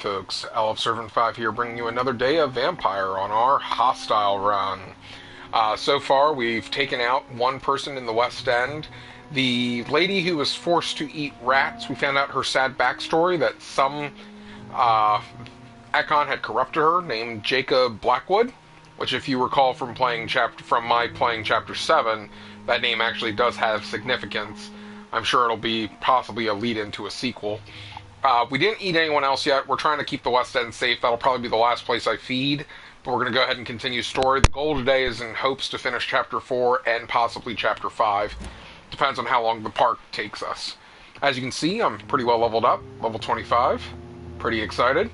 Folks, Servant 5 here, bringing you another day of Vampyr on our hostile run. So far, we've taken out one person in the West End. The lady who was forced to eat rats, we found out her sad backstory that some Econ had corrupted her, named Jacob Blackwood, which, if you recall from my playing Chapter 7, that name actually does have significance. I'm sure it'll be possibly a lead-in to a sequel. We didn't eat anyone else yet. We're trying to keep the West End safe. That'll probably be the last place I feed. But we're going to go ahead and continue story. The goal today is in hopes to finish Chapter 4 and possibly Chapter 5. Depends on how long the park takes us. As you can see, I'm pretty well leveled up. Level 25. Pretty excited.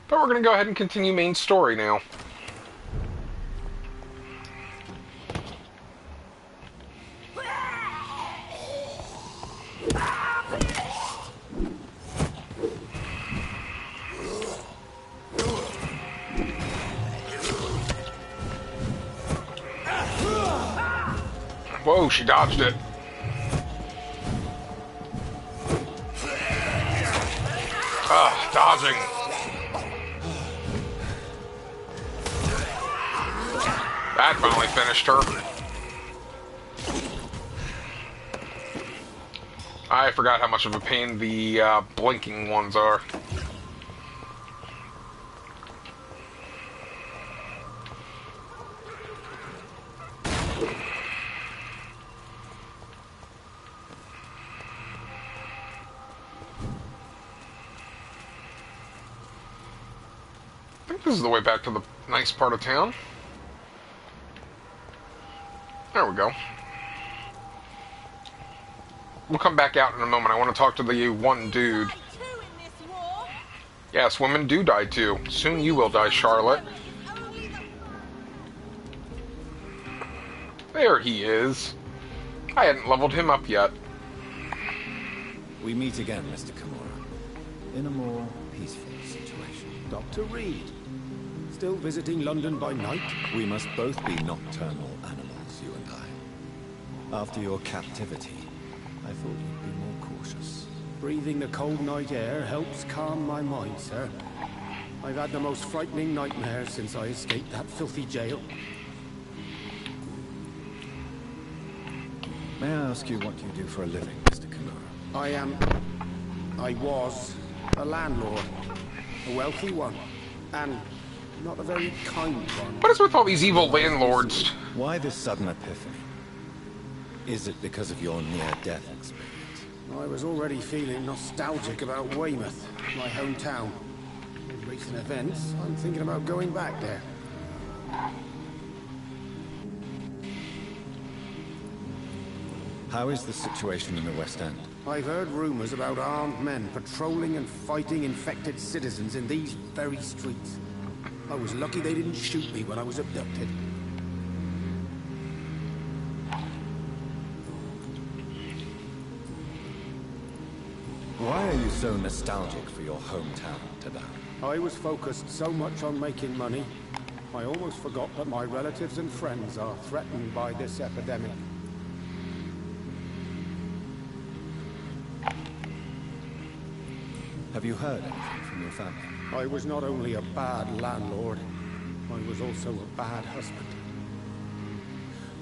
But we're going to go ahead and continue main story now. Whoa, she dodged it. Dodging. That finally finished her. I forgot how much of a pain the blinking ones are. I think this is the way back to the nice part of town. There we go. We'll come back out in a moment. I want to talk to the one dude. Yes, women do die too. Soon you will die, Charlotte. There he is. I hadn't leveled him up yet. We meet again, Mr. Kimura, in a more peaceful situation. Dr. Reed, still visiting London by night? We must both be nocturnal animals, you and I. After your captivity, I thought you'd be more cautious. Breathing the cold night air helps calm my mind, sir. I've had the most frightening nightmares since I escaped that filthy jail. May I ask you what you do for a living, Mr. Kimura? I was a landlord. A wealthy one. And not a very kind one. What is with all these evil landlords? Why this sudden epiphany? Is it because of your near-death experience? I was already feeling nostalgic about Weymouth, my hometown. With recent events, I'm thinking about going back there. How is the situation in the West End? I've heard rumors about armed men patrolling and fighting infected citizens in these very streets. I was lucky they didn't shoot me when I was abducted. Why are you so nostalgic for your hometown, Tada? I was focused so much on making money, I almost forgot that my relatives and friends are threatened by this epidemic. Have you heard anything from your family? I was not only a bad landlord, I was also a bad husband.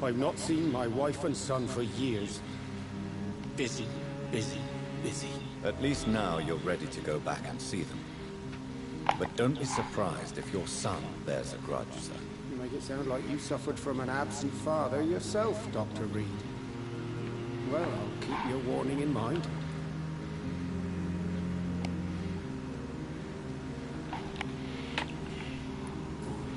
I've not seen my wife and son for years. Busy, busy, busy. At least now you're ready to go back and see them. But don't be surprised if your son bears a grudge, sir. You make it sound like you suffered from an absent father yourself, Dr. Reed. Well, I'll keep your warning in mind.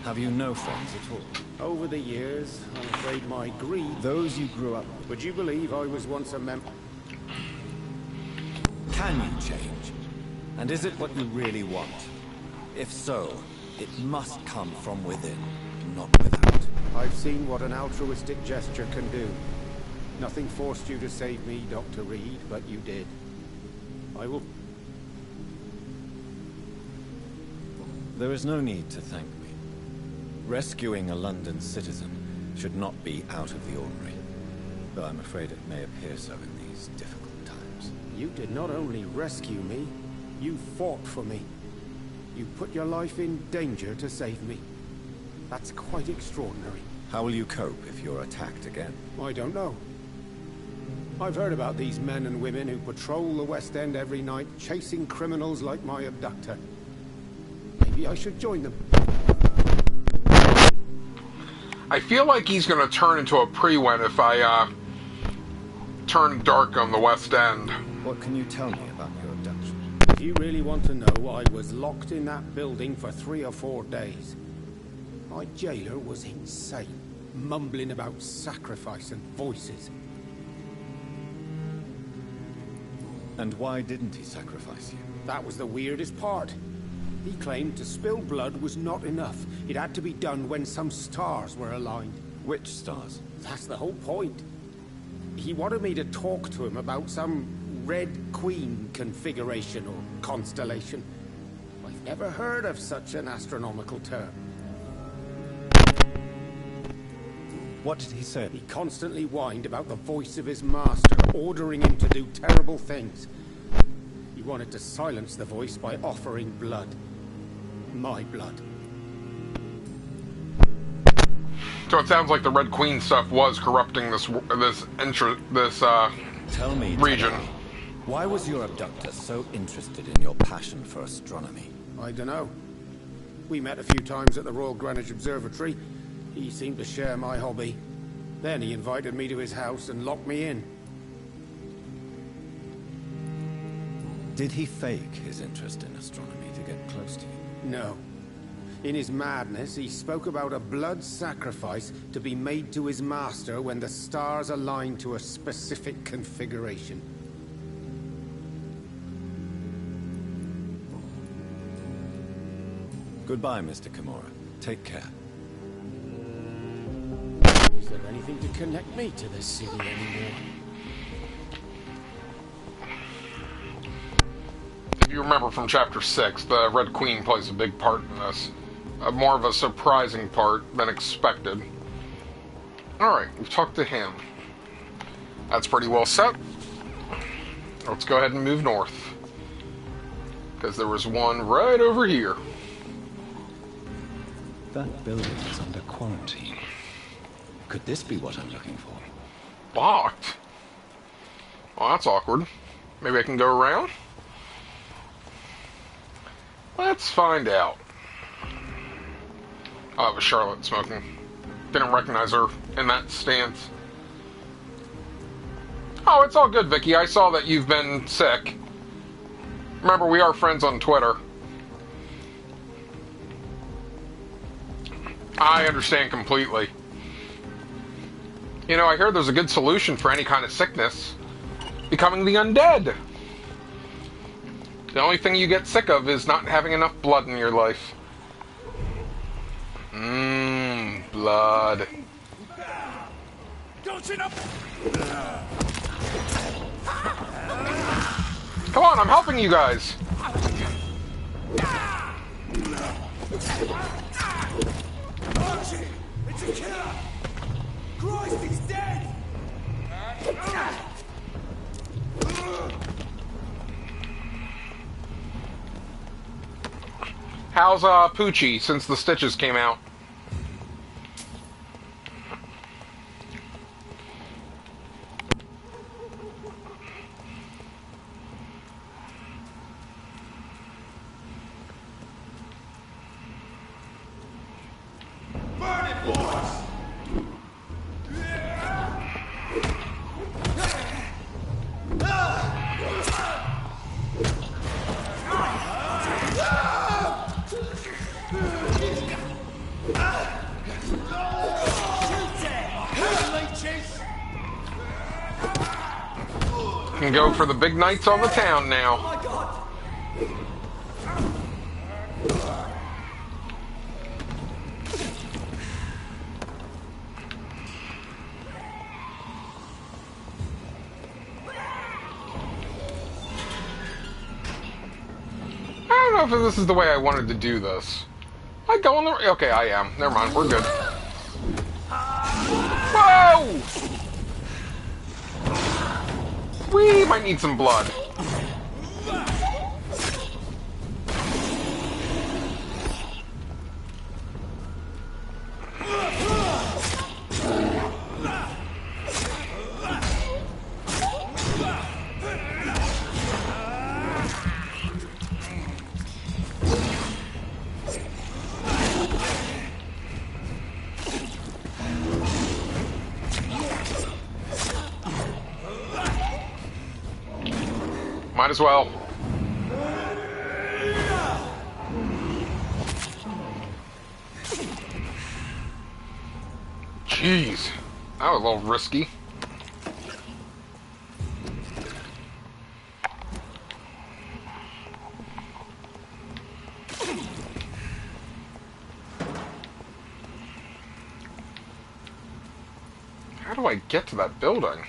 Have you no friends at all? Over the years, I'm afraid my greed... Those you grew up with. Would you believe I was once a member... Can you change? And is it what you really want? If so, it must come from within, not without. I've seen what an altruistic gesture can do. Nothing forced you to save me, Dr. Reed, but you did. I will... There is no need to thank me. Rescuing a London citizen should not be out of the ordinary, though I'm afraid it may appear so in these difficult times. You did not only rescue me, you fought for me. You put your life in danger to save me. That's quite extraordinary. How will you cope if you're attacked again? I don't know. I've heard about these men and women who patrol the West End every night, chasing criminals like my abductor. Maybe I should join them. I feel like he's going to turn into a pre-wen if I turn dark on the West End. What can you tell me about your abduction? If you really want to know, I was locked in that building for 3 or 4 days. My jailer was insane, mumbling about sacrifice and voices. And why didn't he sacrifice you? That was the weirdest part. He claimed to spill blood was not enough. It had to be done when some stars were aligned. Which stars? That's the whole point. He wanted me to talk to him about some Red Queen configuration or constellation. I've never heard of such an astronomical term. What did he say? He constantly whined about the voice of his master, ordering him to do terrible things. He wanted to silence the voice by offering blood. My blood. So it sounds like the Red Queen stuff was corrupting this Tell me, region. Why was your abductor so interested in your passion for astronomy? I don't know. We met a few times at the Royal Greenwich Observatory. He seemed to share my hobby. Then he invited me to his house and locked me in. Did he fake his interest in astronomy to get close to you? No. In his madness, he spoke about a blood sacrifice to be made to his master when the stars aligned to a specific configuration. Goodbye, Mr. Kimura. Take care. Is there anything to connect me to this city anymore? If you remember from Chapter 6, the Red Queen plays a big part in this. More of a surprising part than expected. Alright, we've talked to him. That's pretty well set. Let's go ahead and move north. Because there was one right over here. That building is under quarantine. Could this be what I'm looking for? Locked? Well, that's awkward. Maybe I can go around? Let's find out. Oh, it was Charlotte smoking. Didn't recognize her in that stance. Oh, it's all good, Vicky. I saw that you've been sick. Remember, we are friends on Twitter. I understand completely. You know, I hear there's a good solution for any kind of sickness. Becoming the undead. The only thing you get sick of is not having enough blood in your life. Blood. Come on, I'm helping you guys. Archie, it's a killer! Christ, he's dead! How's Poochie since the stitches came out? Burn it, boys! Can go for the big nights on the town now. I don't know if this is the way I wanted to do this. I go on the... Okay, I am. Never mind, we're good. Whoa! We might need some blood. Might as well. Jeez. That was a little risky. How do I get to that building?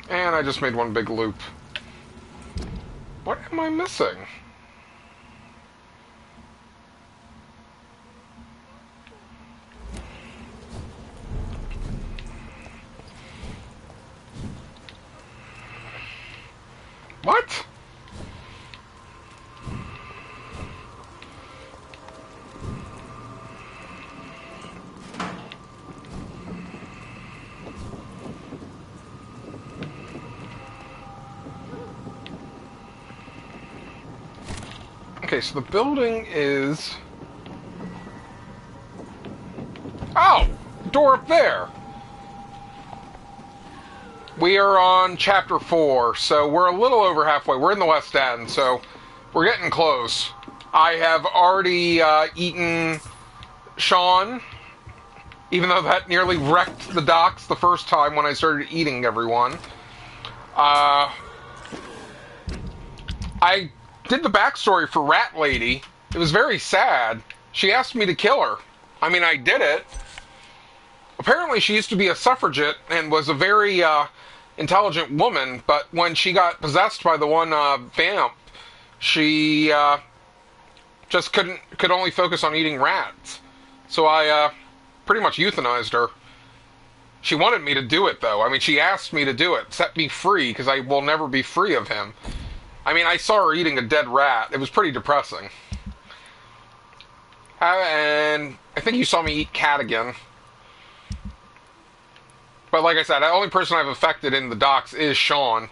And I just made one big loop. What am I missing? What? Okay, so the building is... Oh! Door up there! We are on Chapter 4, so we're a little over halfway. We're in the West End, so we're getting close. I have already eaten Sean, even though that nearly wrecked the docks the first time when I started eating everyone. I did the backstory for Rat Lady. It was very sad. She asked me to kill her. I mean, I did it. Apparently she used to be a suffragette and was a very intelligent woman, but when she got possessed by the one vamp, she just could only focus on eating rats. So I pretty much euthanized her. She wanted me to do it, though. I mean, she asked me to do it. Set me free, because I will never be free of him. I mean, I saw her eating a dead rat. It was pretty depressing. And I think you saw me eat cat again. But like I said, the only person I've affected in the docks is Sean.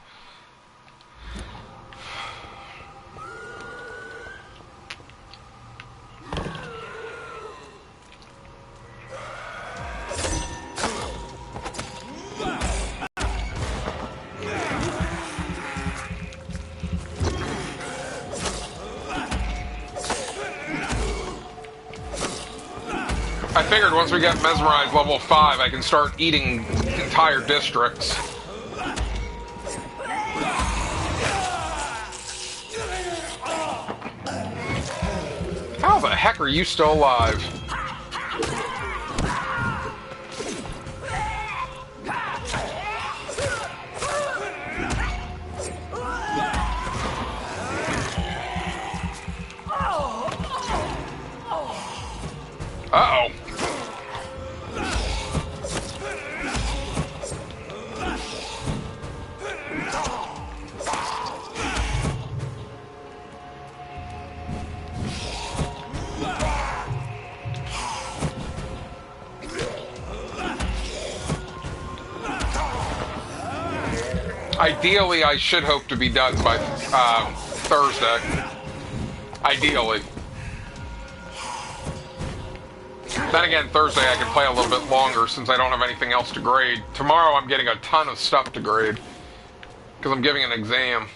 I figured once we get mesmerized level 5, I can start eating entire districts. How the heck are you still alive? Uh-oh. Ideally, I should hope to be done by Thursday. Ideally. Then again, Thursday I can play a little bit longer since I don't have anything else to grade. Tomorrow I'm getting a ton of stuff to grade because I'm giving an exam.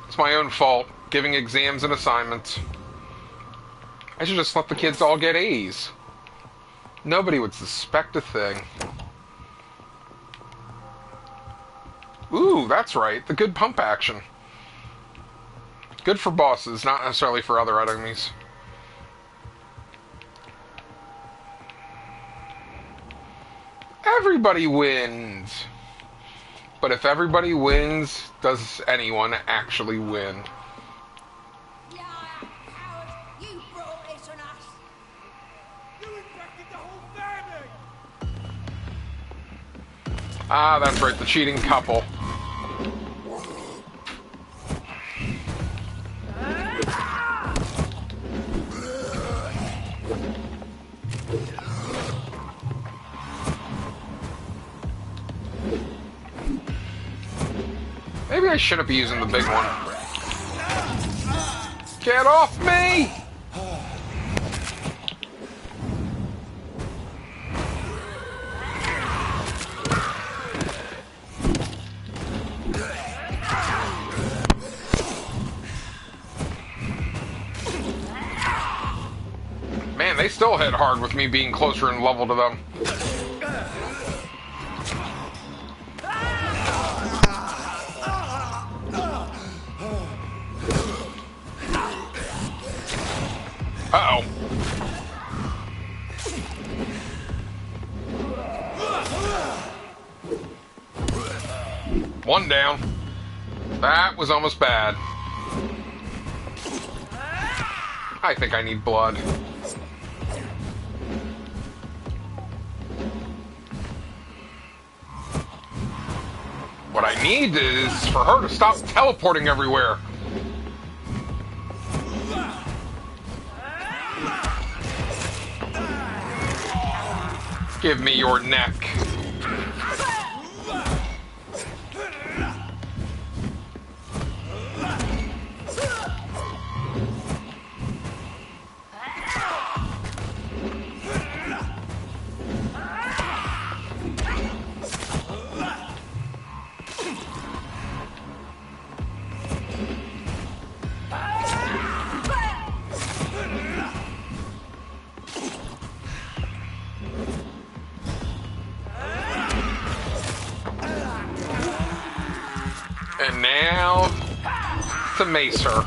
It's my own fault, giving exams and assignments. I should just let the kids all get A's. Nobody would suspect a thing. Ooh, that's right, the good pump action. Good for bosses, not necessarily for other enemies. Everybody wins. But if everybody wins, does anyone actually win? Yeah, Howard, you brought this on us. You infected the whole family! Ah, that's right, the cheating couple. Maybe I shouldn't be using the big one. Get off me! still hit hard with me being closer in level to them. Uh-oh. One down. That was almost bad. I think I need blood. What I need is for her to stop teleporting everywhere. Give me your neck. And now to mace her.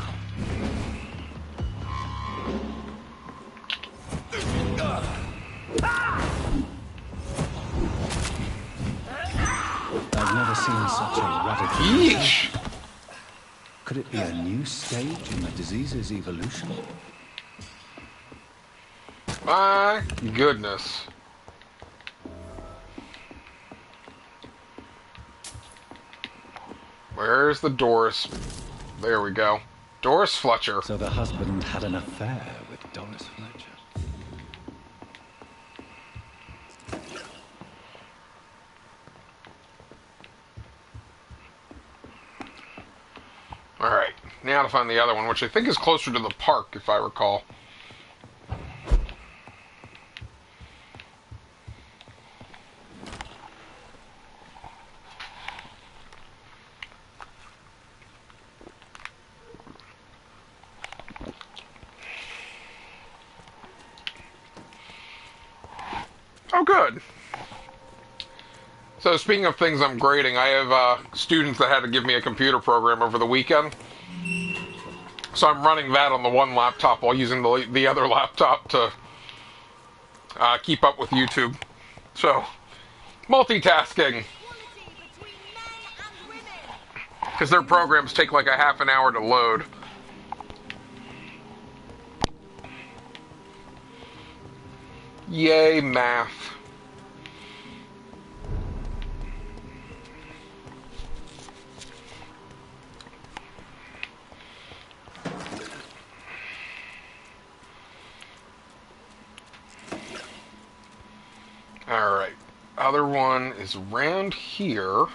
I've never seen such a radical... Yeesh! Could it be a new stage in the disease's evolution? My goodness. Where's the Doris? There we go. Doris Fletcher. So the husband had an affair with Doris Fletcher. Alright, now to find the other one, which I think is closer to the park, if I recall. Oh, good. So speaking of things I'm grading, I have students that had to give me a computer program over the weekend. So I'm running that on the one laptop while using the other laptop to keep up with YouTube. So, multitasking. Because their programs take like a half an hour to load. Yay, math. Alright. Other one is around here.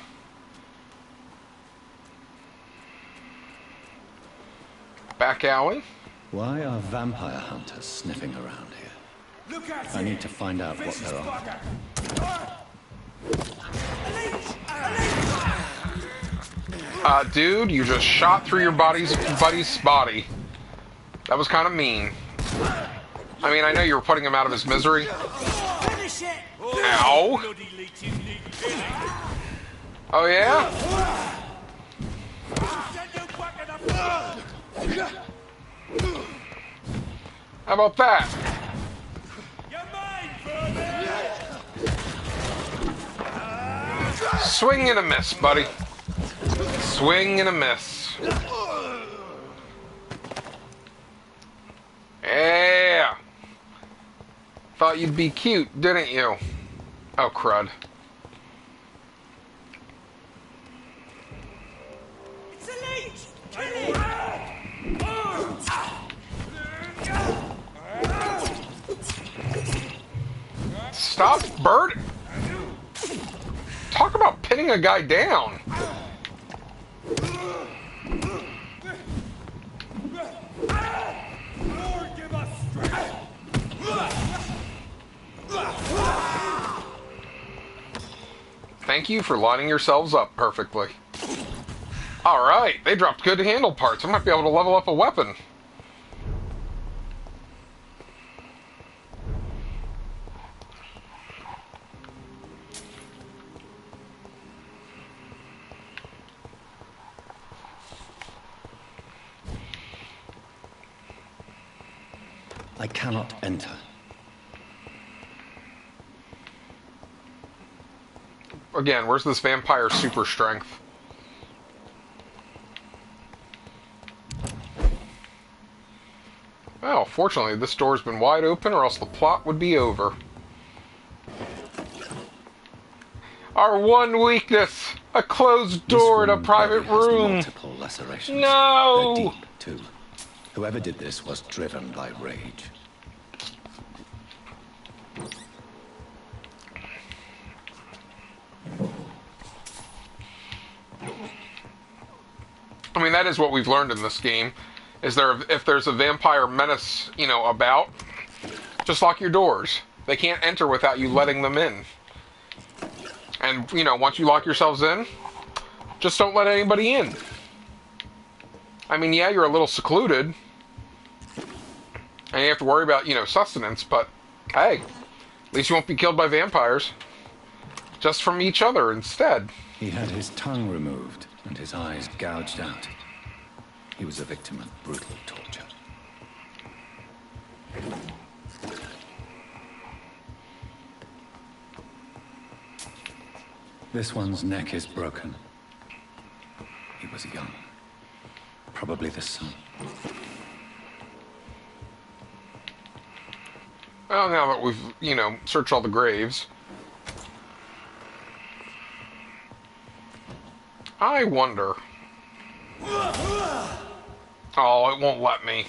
Back alley. Why are vampire hunters sniffing around here? Look at I it. need to find out what Vicious they're after. bugger. Dude, you just shot through your buddy's body. That was kind of mean. I mean, I know you were putting him out of his misery. Finish it. Ow! Bloody leeches need killing. Oh, yeah? Send you back in the blood. How about that? You're mine, brother. Swing and a miss, buddy. Swing and a miss. Yeah. Thought you'd be cute, didn't you? Oh, crud. It's a leech. Kill it. Stop, bird. Talk about pinning a guy down. Lord, give us strength. Thank you for lining yourselves up perfectly. Alright, they dropped good handle parts. I might be able to level up a weapon. I cannot enter. Again, where's this vampire super strength? Well, fortunately, this door's been wide open, or else the plot would be over. Our one weakness! A closed door in a private room! Multiple lacerations. No! They're deep, too. Whoever did this was driven by rage. I mean, that is what we've learned in this game. Is if there's a vampire menace, about, just lock your doors. They can't enter without you letting them in. And, once you lock yourselves in, just don't let anybody in. I mean, yeah, you're a little secluded. And you have to worry about, sustenance, but, hey, at least you won't be killed by vampires. Just from each other instead. He had his tongue removed and his eyes gouged out. He was a victim of brutal torture. This one's neck is broken. He was young. Probably the son. Well, now that we've, searched all the graves. I wonder. Oh, it won't let me.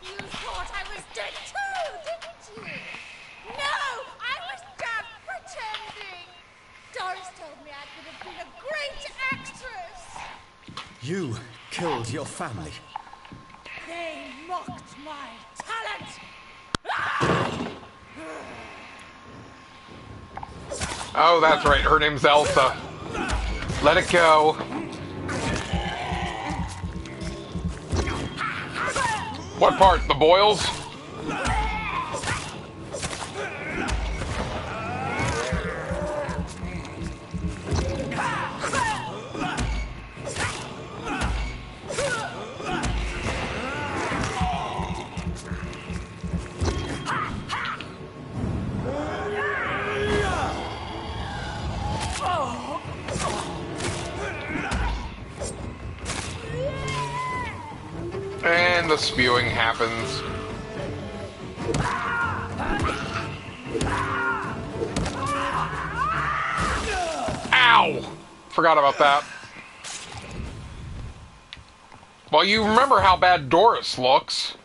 You thought I was dead too, didn't you? No, I was just pretending. Doris told me I could have been a great actress. You killed your family. They mocked my talent. Oh, that's right. Her name's Elsa. Let it go. What part? The boils? And the spewing happens. Ow! Forgot about that. Well, you remember how bad Doris looks.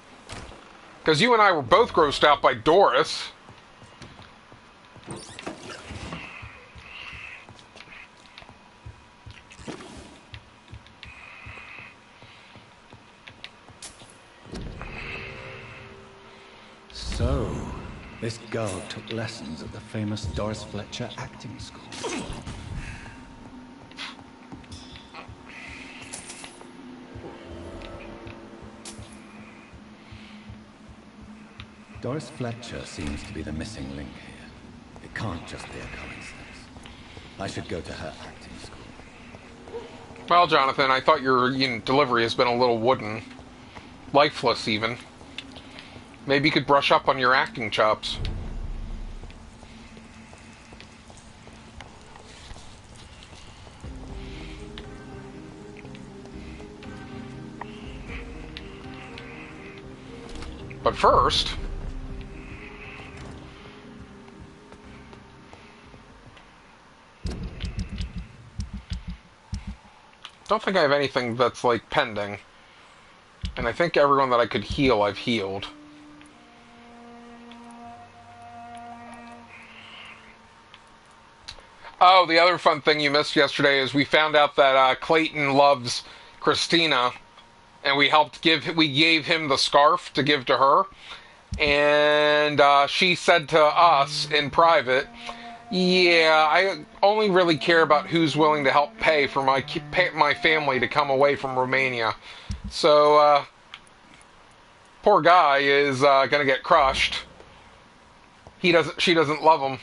Because you and I were both grossed out by Doris. So, this girl took lessons at the famous Doris Fletcher acting school. Doris Fletcher seems to be the missing link here. It can't just be a coincidence. I should go to her acting school. Well, Jonathan, I thought your delivery has been a little wooden. Lifeless, even. Maybe you could brush up on your acting chops. But first... don't think I have anything that's, like, pending. And I think everyone that I could heal, I've healed. Oh, the other fun thing you missed yesterday is we found out that Clayton loves Christina, and we gave him the scarf to give to her, and she said to us in private, "Yeah, I only really care about who's willing to help pay for my family to come away from Romania." So, poor guy is gonna get crushed. She doesn't love him.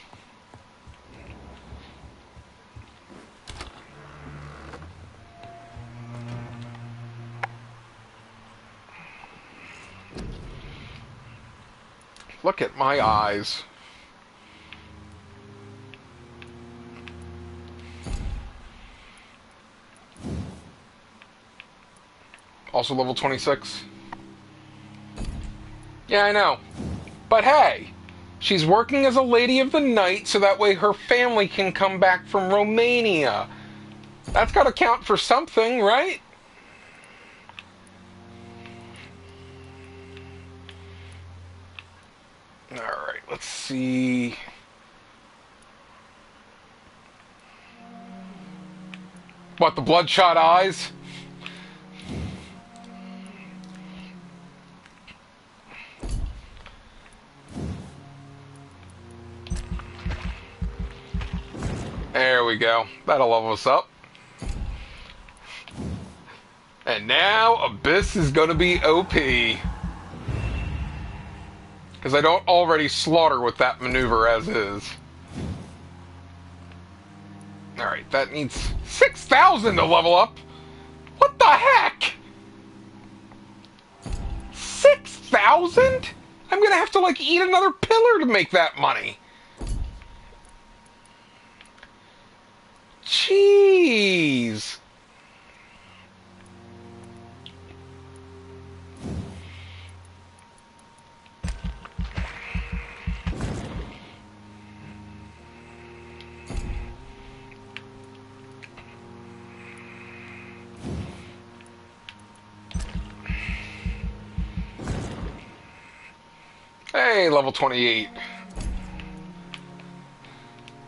Look at my eyes. Also level 26. Yeah, I know. But hey, she's working as a lady of the night so that way her family can come back from Romania. That's gotta count for something, right? Alright, let's see. What, the bloodshot eyes? There we go. That'll level us up. And now Abyss is going to be OP. Because I don't already slaughter with that maneuver as is. Alright, that needs 6,000 to level up. What the heck? 6,000? I'm going to have to, like, eat another pillar to make that money. Jeez. Hey, level 28.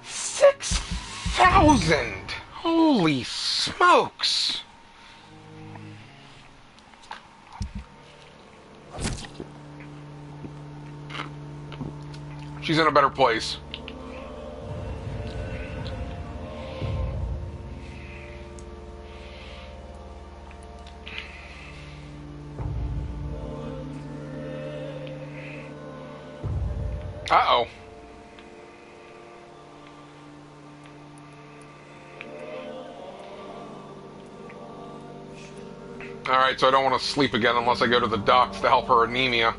6,000! Holy smokes! She's in a better place. Uh-oh. Alright, so I don't want to sleep again unless I go to the docks to help her anemia.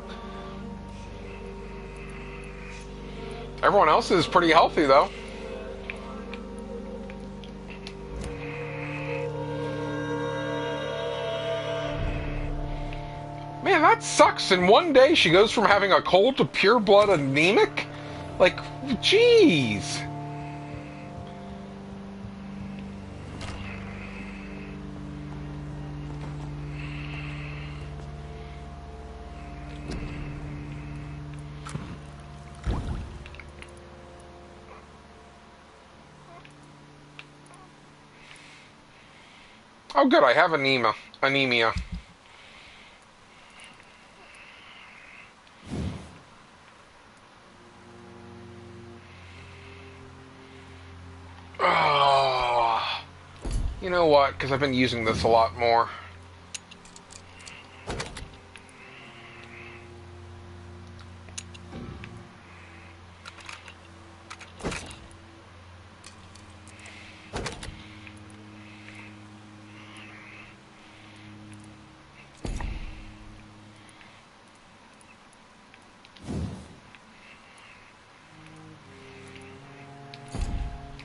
Everyone else is pretty healthy, though. Man, that sucks. In one day, she goes from having a cold to pure blood anemic? Like, jeez. Oh, good. I have anemia. Oh, you know what? Because I've been using this a lot more.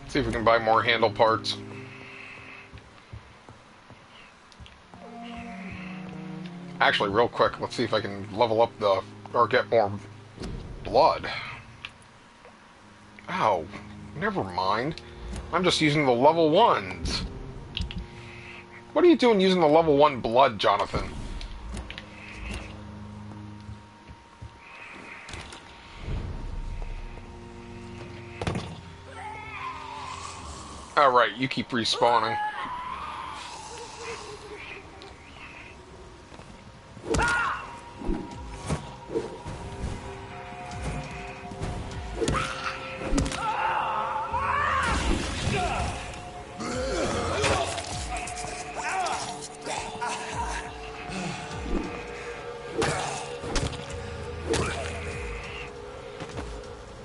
See if we can buy more handle parts. Actually, real quick, let's see if I can level up or get more blood. Oh, never mind. I'm just using the level 1s. What are you doing using the level 1 blood, Jonathan? Alright, you keep respawning.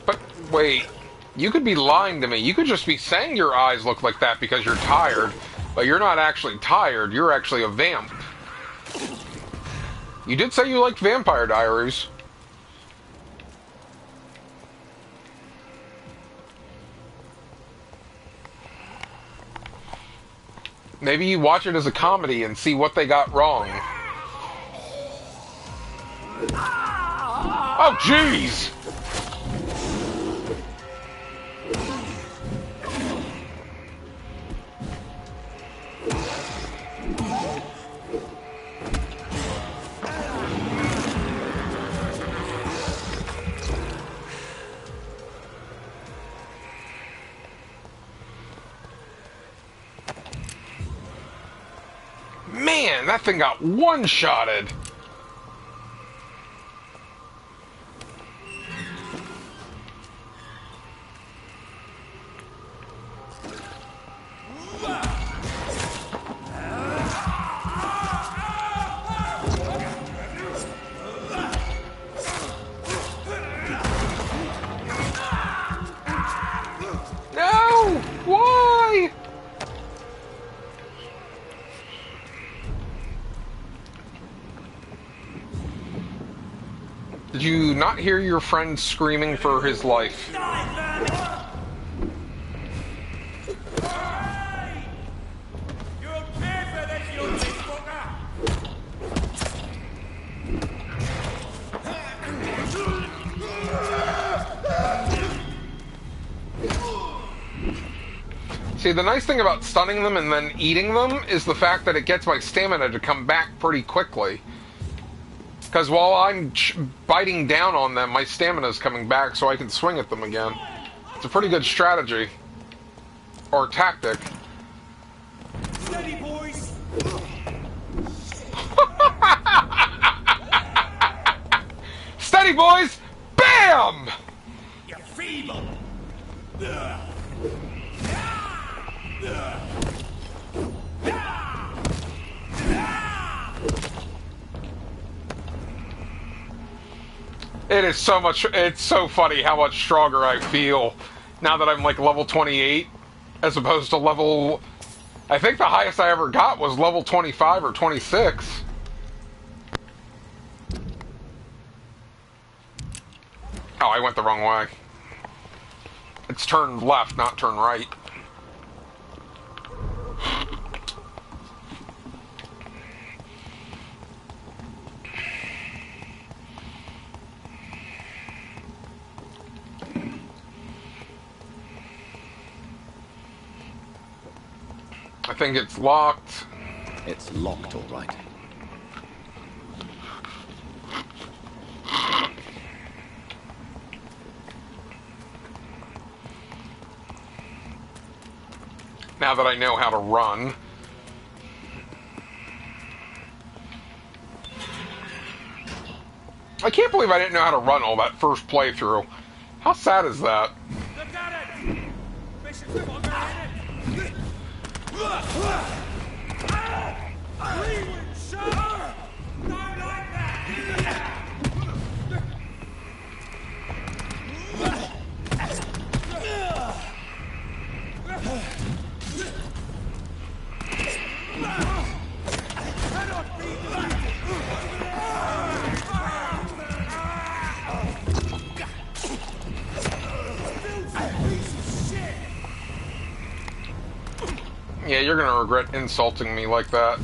But, wait. You could be lying to me. You could just be saying your eyes look like that because you're tired, but you're not actually tired. You're actually a vamp. You did say you liked Vampire Diaries. Maybe you watch it as a comedy and see what they got wrong. Oh, jeez! Man, that thing got one-shotted. No! Why? Did you not hear your friend screaming for his life? See, the nice thing about stunning them and then eating them is the fact that it gets my stamina to come back pretty quickly. Because while I'm biting down on them, my stamina is coming back so I can swing at them again. It's a pretty good strategy. Or tactic. Steady, boys! Steady, boys! Bam! You're feeble! It is so much, it's so funny how much stronger I feel now that I'm like level 28 as opposed to level, I think the highest I ever got was level 25 or 26. Oh, I went the wrong way. It's turn left, not turn right. I think it's locked. It's locked, all right. Now that I know how to run. I can't believe I didn't know how to run all that first playthrough. How sad is that? Look at it! Mission's fucker in it! Leeward, shot! Don't like that! Cannot be Yeah, you're gonna regret insulting me like that.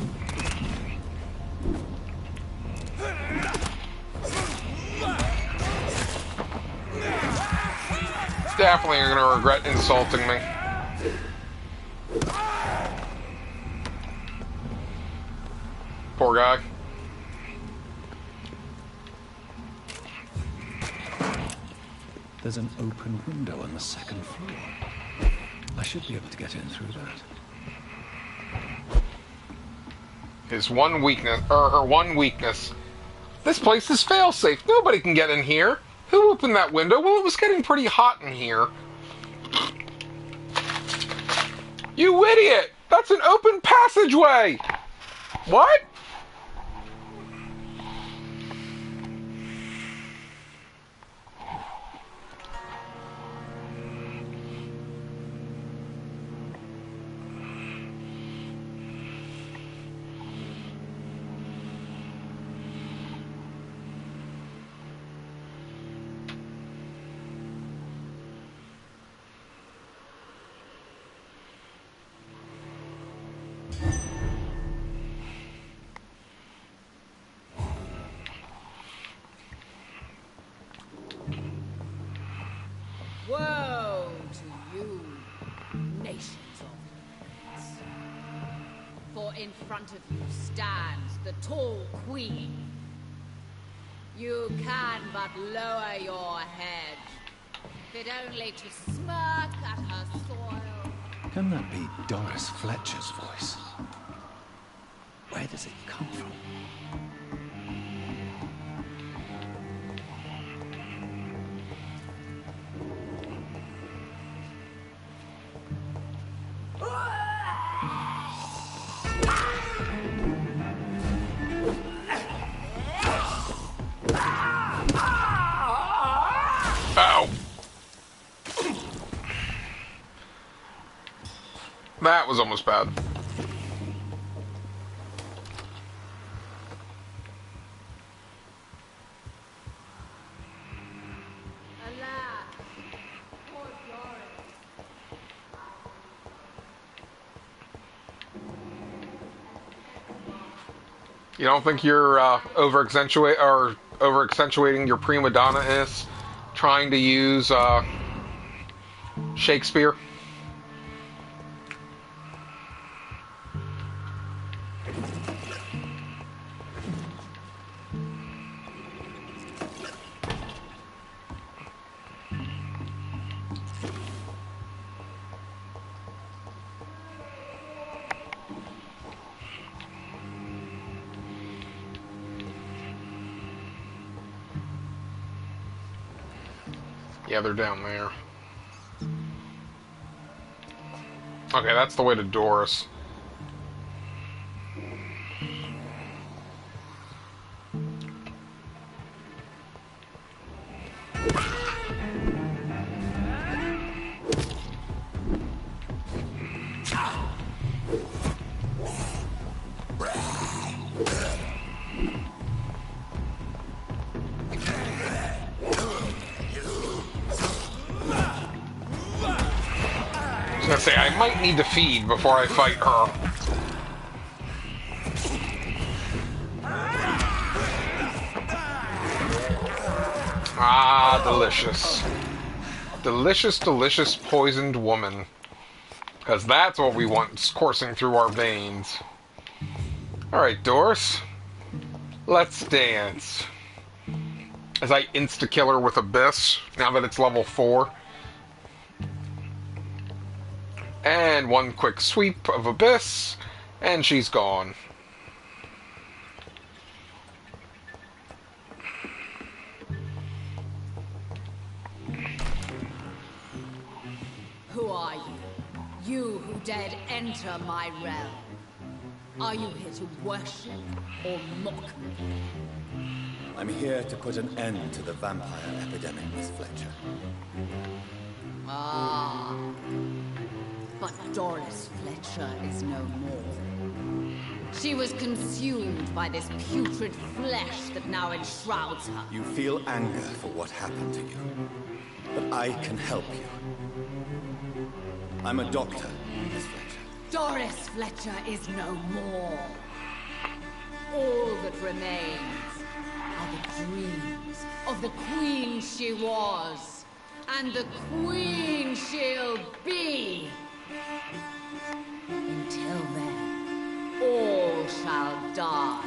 Definitely you're gonna regret insulting me. Poor guy. There's an open window on the second floor. I should be able to get in through that. His one weakness, or her one weakness. This place is fail-safe. Nobody can get in here. Who opened that window? Well, it was getting pretty hot in here. You idiot! That's an open passageway! What? Woe to you, nations of the lands. For in front of you stands the tall queen. You can but lower your head, fit only to smirk at her soil. Can that be Doris Fletcher's voice? Where does it come from? Ow. That was almost bad. Alas, poor Doris. You don't think you're over-accentuating your prima donna-ness, trying to use Shakespeare? Yeah, they're down there. Okay, that's the way to Doris. I was gonna say, I might need to feed before I fight her. Ah, delicious. Delicious, delicious poisoned woman. Because that's what we want coursing through our veins. Alright, Doris. Let's dance. As I insta-kill her with Abyss, now that it's level 4. And one quick sweep of Abyss, and she's gone. Who are you? You who dared enter my realm. Are you here to worship or mock me? I'm here to put an end to the vampire epidemic, Miss Fletcher. Ah. But Doris Fletcher is no more. She was consumed by this putrid flesh that now enshrouds her. You feel anger for what happened to you, but I can help you. I'm a doctor, Miss Fletcher. Doris Fletcher is no more. All that remains are the dreams of the queen she was, and the queen she'll be. Until then, all shall die,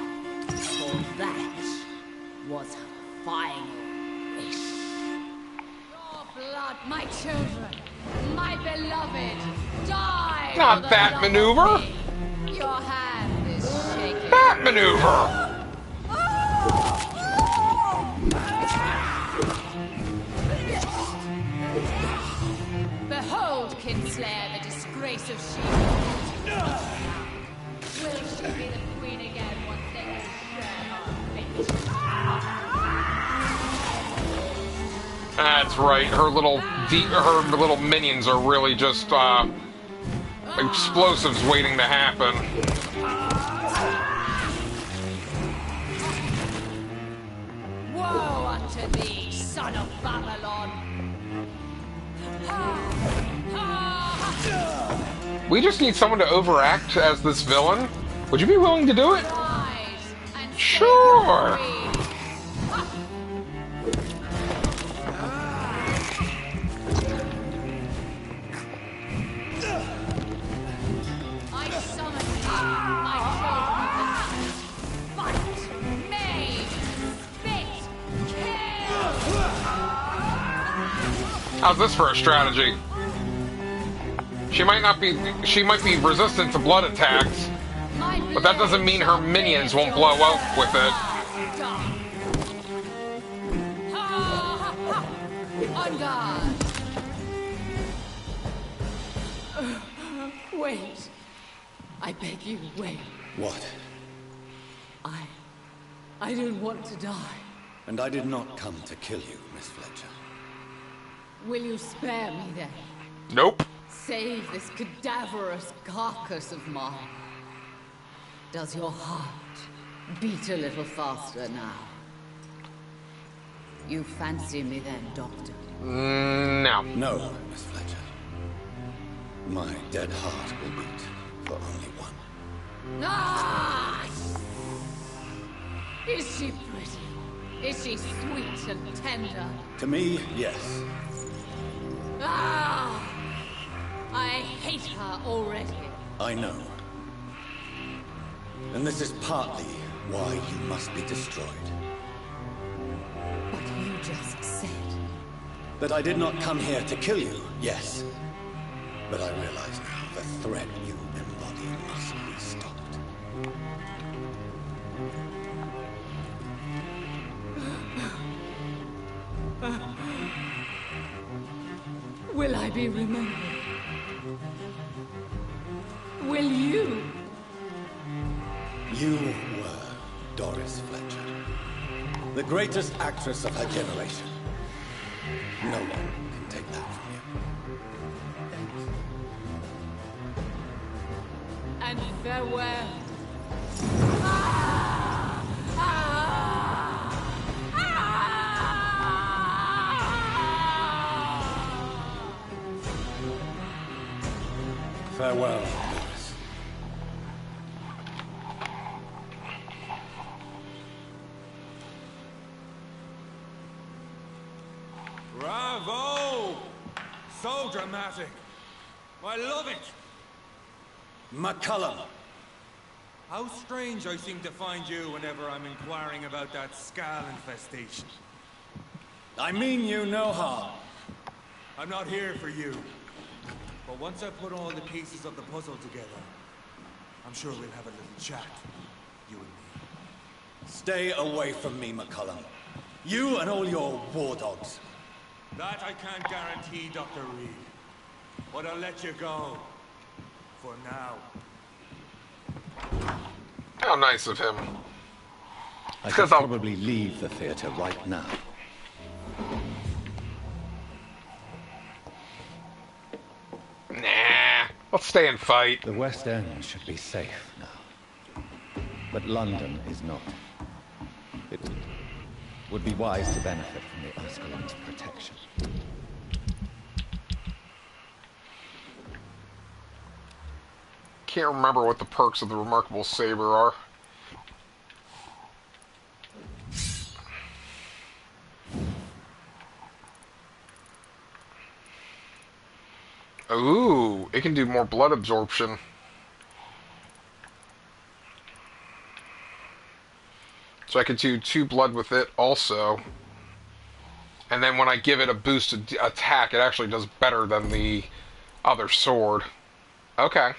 for that was her final wish. Your blood, my children, my beloved, die! Not for the that love of maneuver. me. Your hand is shaking. That maneuver! Behold, Kinslayer, the disgrace of she. Will she be the queen again once they can share her fate? That's right. Her little minions are really just explosives waiting to happen. Woe unto thee, son of Babylon! We just need someone to overact as this villain. Would you be willing to do it? Rise and save Sure. your queen. I summon thee, my children of the night. Fight, maim, spit, kill! How's this for a strategy? She might be resistant to blood attacks, but that doesn't mean her minions won't blow up with it. On guard. Wait. I beg you, wait. What? I don't want to die. And I did not come to kill you, Miss Fletcher. Will you spare me then? Nope. Save this cadaverous carcass of mine. Does your heart beat a little faster now? You fancy me then, Doctor? No. No, Miss Fletcher. My dead heart will beat for only one. Ah! Is she pretty? Is she sweet and tender? To me, yes. Ah! I hate her already. I know. And this is partly why you must be destroyed. But you just said... That I did not come here to kill you, yes. But I realize now the threat you embody must be stopped. Will I be remembered? Will you? You were Doris Fletcher. The greatest actress of her generation. No one can take that from you. And farewell. Ah! Ah! Ah! Farewell, Doris. Bravo! So dramatic. I love it. McCullum! How strange I seem to find you whenever I'm inquiring about that Skal infestation. I mean you no harm. I'm not here for you. But once I put all the pieces of the puzzle together, I'm sure we'll have a little chat, you and me. Stay away from me, McCullum. You and all your war dogs. That I can't guarantee, Dr. Reed. But I'll let you go. For now. How nice of him. I Because should I'll- probably leave the theater right now. Nah. Let's stay and fight. The West End should be safe now. But London is not. It would be wise to benefit from the Ascalon's protection. Can't remember what the perks of the Remarkable Saber are. Ooh, it can do more blood absorption. So I can do 2 blood with it also. And then when I give it a boosted attack, it actually does better than the other sword. Okay.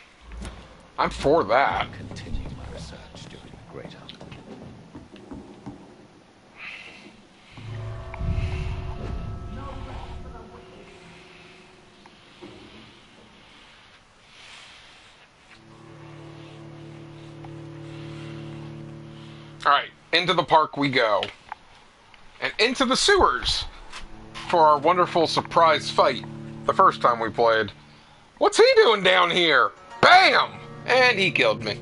I'm for that. Continue my research during the Great Hunt. Alright, into the park we go. And into the sewers for our wonderful surprise fight the first time we played. What's he doing down here? Bam! And he killed me.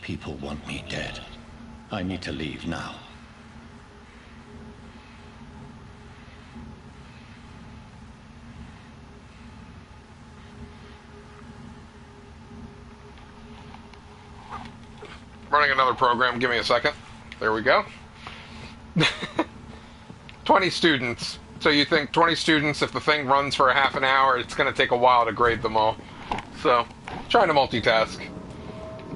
people want me dead. I need to leave now. Running another program. Give me a second. There we go. 20 students. So you think 20 students, if the thing runs for a half an hour, it's going to take a while to grade them all. So, trying to multitask.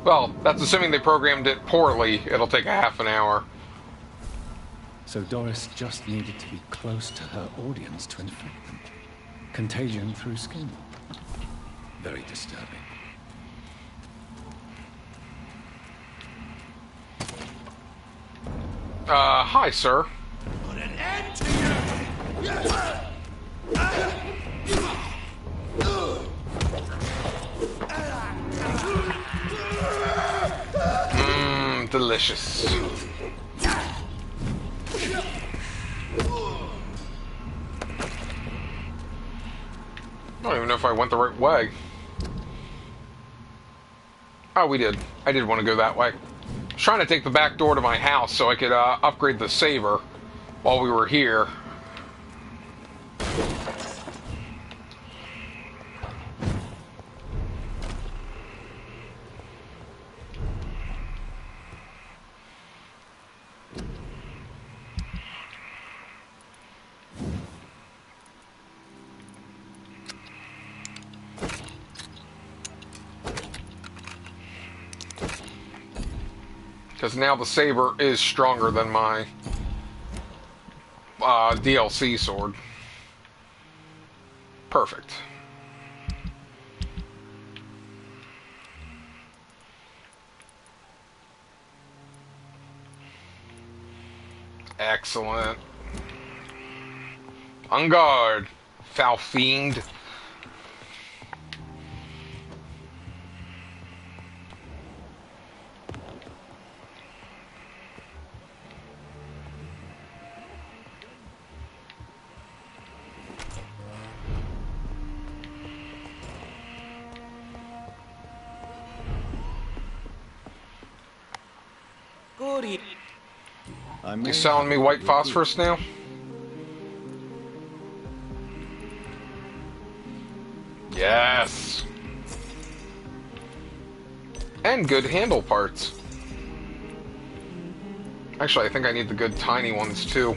Well, that's assuming they programmed it poorly. It'll take a half an hour. So Doris just needed to be close to her audience to infect them. Contagion through skin. Very disturbing. Hi, sir. Put an end to you! Delicious. I don't even know if I went the right way. Oh, we did. I did want to go that way. I was trying to take the back door to my house so I could upgrade the saber while we were here. Because now the saber is stronger than my DLC sword. Perfect. Excellent. On guard, foul fiend. You selling me white phosphorus now? Yes. And good handle parts. Actually, I think I need the good tiny ones too.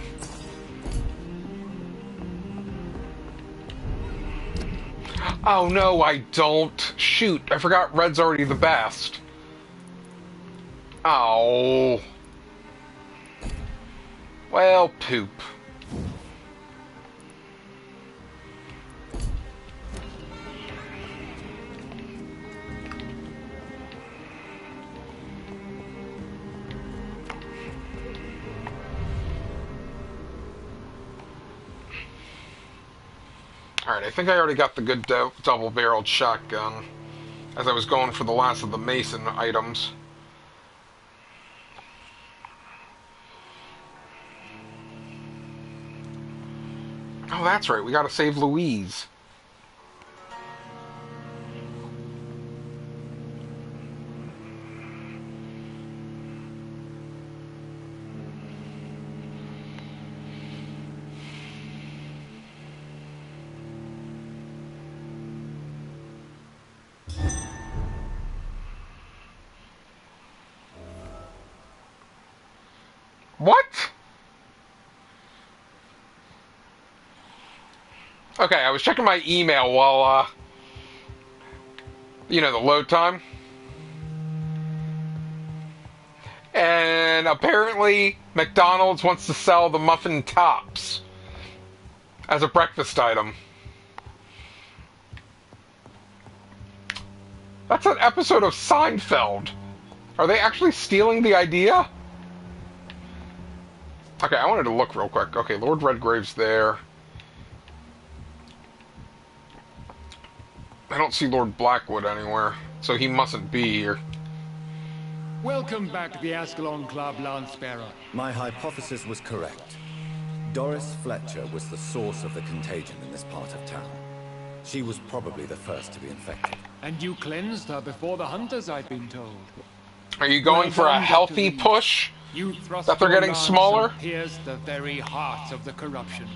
Oh no, I don't. Shoot, I forgot red's already the best. Oh. Well, poop. Alright, I think I already got the good double-barreled shotgun, as I was going for the last of the Mason items. Oh, that's right, we gotta save Louise. What? Okay, I was checking my email while, you know, the load time. And apparently, McDonald's wants to sell the muffin tops as a breakfast item. That's an episode of Seinfeld. Are they actually stealing the idea? Okay, I wanted to look real quick. Okay, Lord Redgrave's there. I don't see Lord Blackwood anywhere, so he mustn't be here. Welcome back to the Ascalon Club, Landsparrow. My hypothesis was correct. Doris Fletcher was the source of the contagion in this part of town. She was probably the first to be infected. And you cleansed her before the hunters, I've been told. Are you going for a healthy push? You thrust That they're your getting lance smaller? and pierced the very heart of the corruption.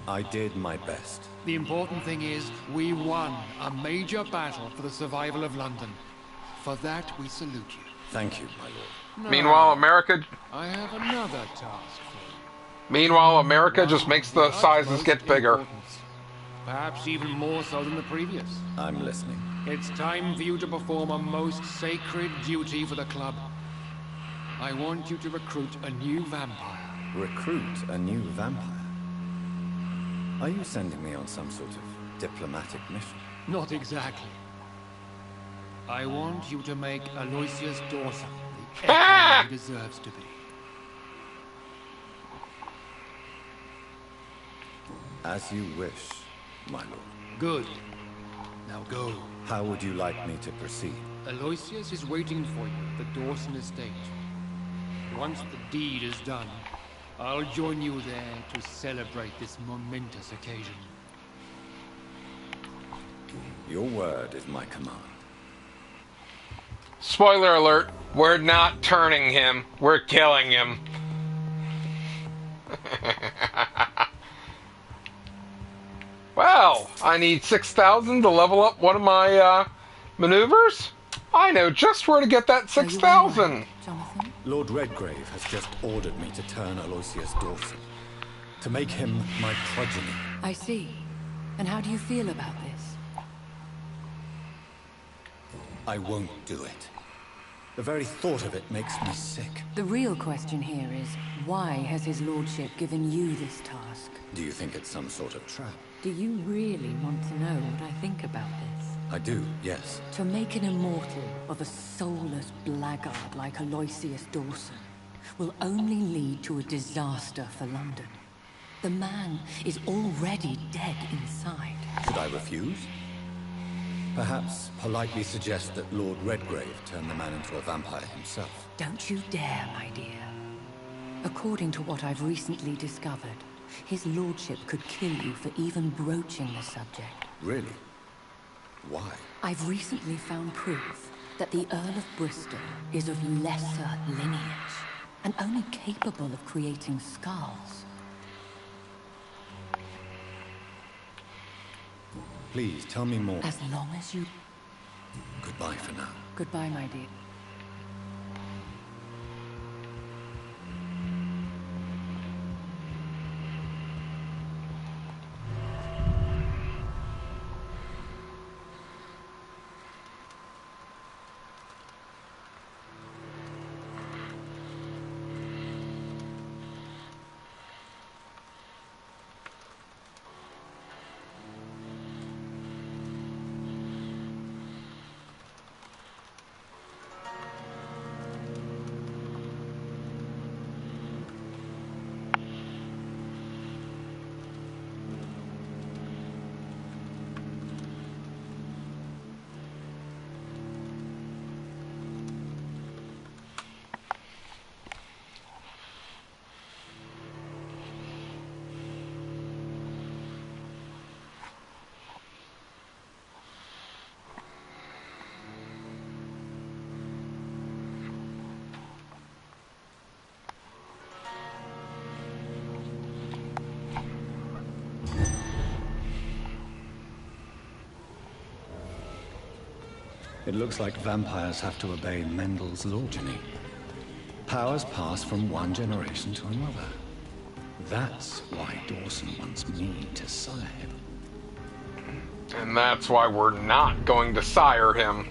I did my best. The important thing is, we won a major battle for the survival of London. For that, we salute you. Thank you, my lord. Now, Meanwhile, America just makes the sizes get bigger. Perhaps even more so than the previous. I'm listening. It's time for you to perform a most sacred duty for the club. I want you to recruit a new vampire. Recruit a new vampire? Are you sending me on some sort of diplomatic mission? Not exactly. I want you to make Aloysius Dawson the Echo he deserves to be. As you wish, my lord. Good. Now go. How would you like me to proceed? Aloysius is waiting for you at the Dawson estate. Once the deed is done, I'll join you there to celebrate this momentous occasion. Your word is my command. Spoiler alert, we're not turning him, we're killing him. Well, I need 6,000 to level up one of my maneuvers. I know just where to get that 6,000. Jonathan? Lord Redgrave has just ordered me to turn Aloysius Dawson, to make him my progeny. I see. And how do you feel about this? I won't do it. The very thought of it makes me sick. The real question here is, why has his lordship given you this task? Do you think it's some sort of trap? Do you really want to know what I think about this? I do, yes. To make an immortal of a soulless blackguard like Aloysius Dawson will only lead to a disaster for London. The man is already dead inside. Should I refuse? Perhaps politely suggest that Lord Redgrave turn the man into a vampire himself. Don't you dare, my dear. According to what I've recently discovered, his lordship could kill you for even broaching the subject. Really? Why? I've recently found proof that the Earl of Bristol is of lesser lineage, and only capable of creating skulls. Please, tell me more. As long as you... Goodbye for now. Goodbye, my dear. It looks like vampires have to obey Mendel's logeny. Powers pass from one generation to another. That's why Dawson wants me to sire him. And that's why we're not going to sire him.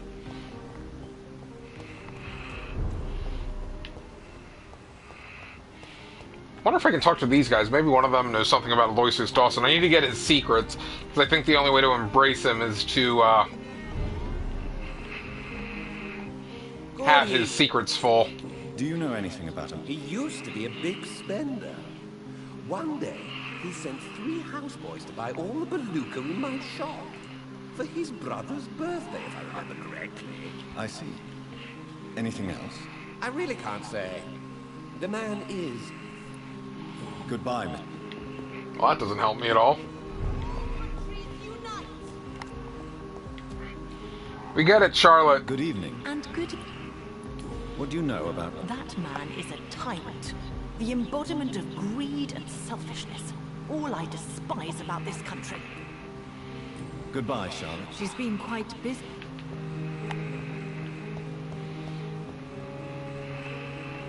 Wonder if I can talk to these guys. Maybe one of them knows something about Aloysius Dawson. I need to get his secrets, because I think the only way to embrace him is to have his secrets full. Do you know anything about him? He used to be a big spender. One day, he sent 3 houseboys to buy all the Baluka in my shop. For his brother's birthday, if I remember correctly. I see. Anything else? I really can't say. The man is... Goodbye, man. Well, that doesn't help me at all. We get it, Charlotte. Good evening. And good. What do you know about... That man is a tyrant. The embodiment of greed and selfishness. All I despise about this country. Goodbye, Charlotte. She's been quite busy.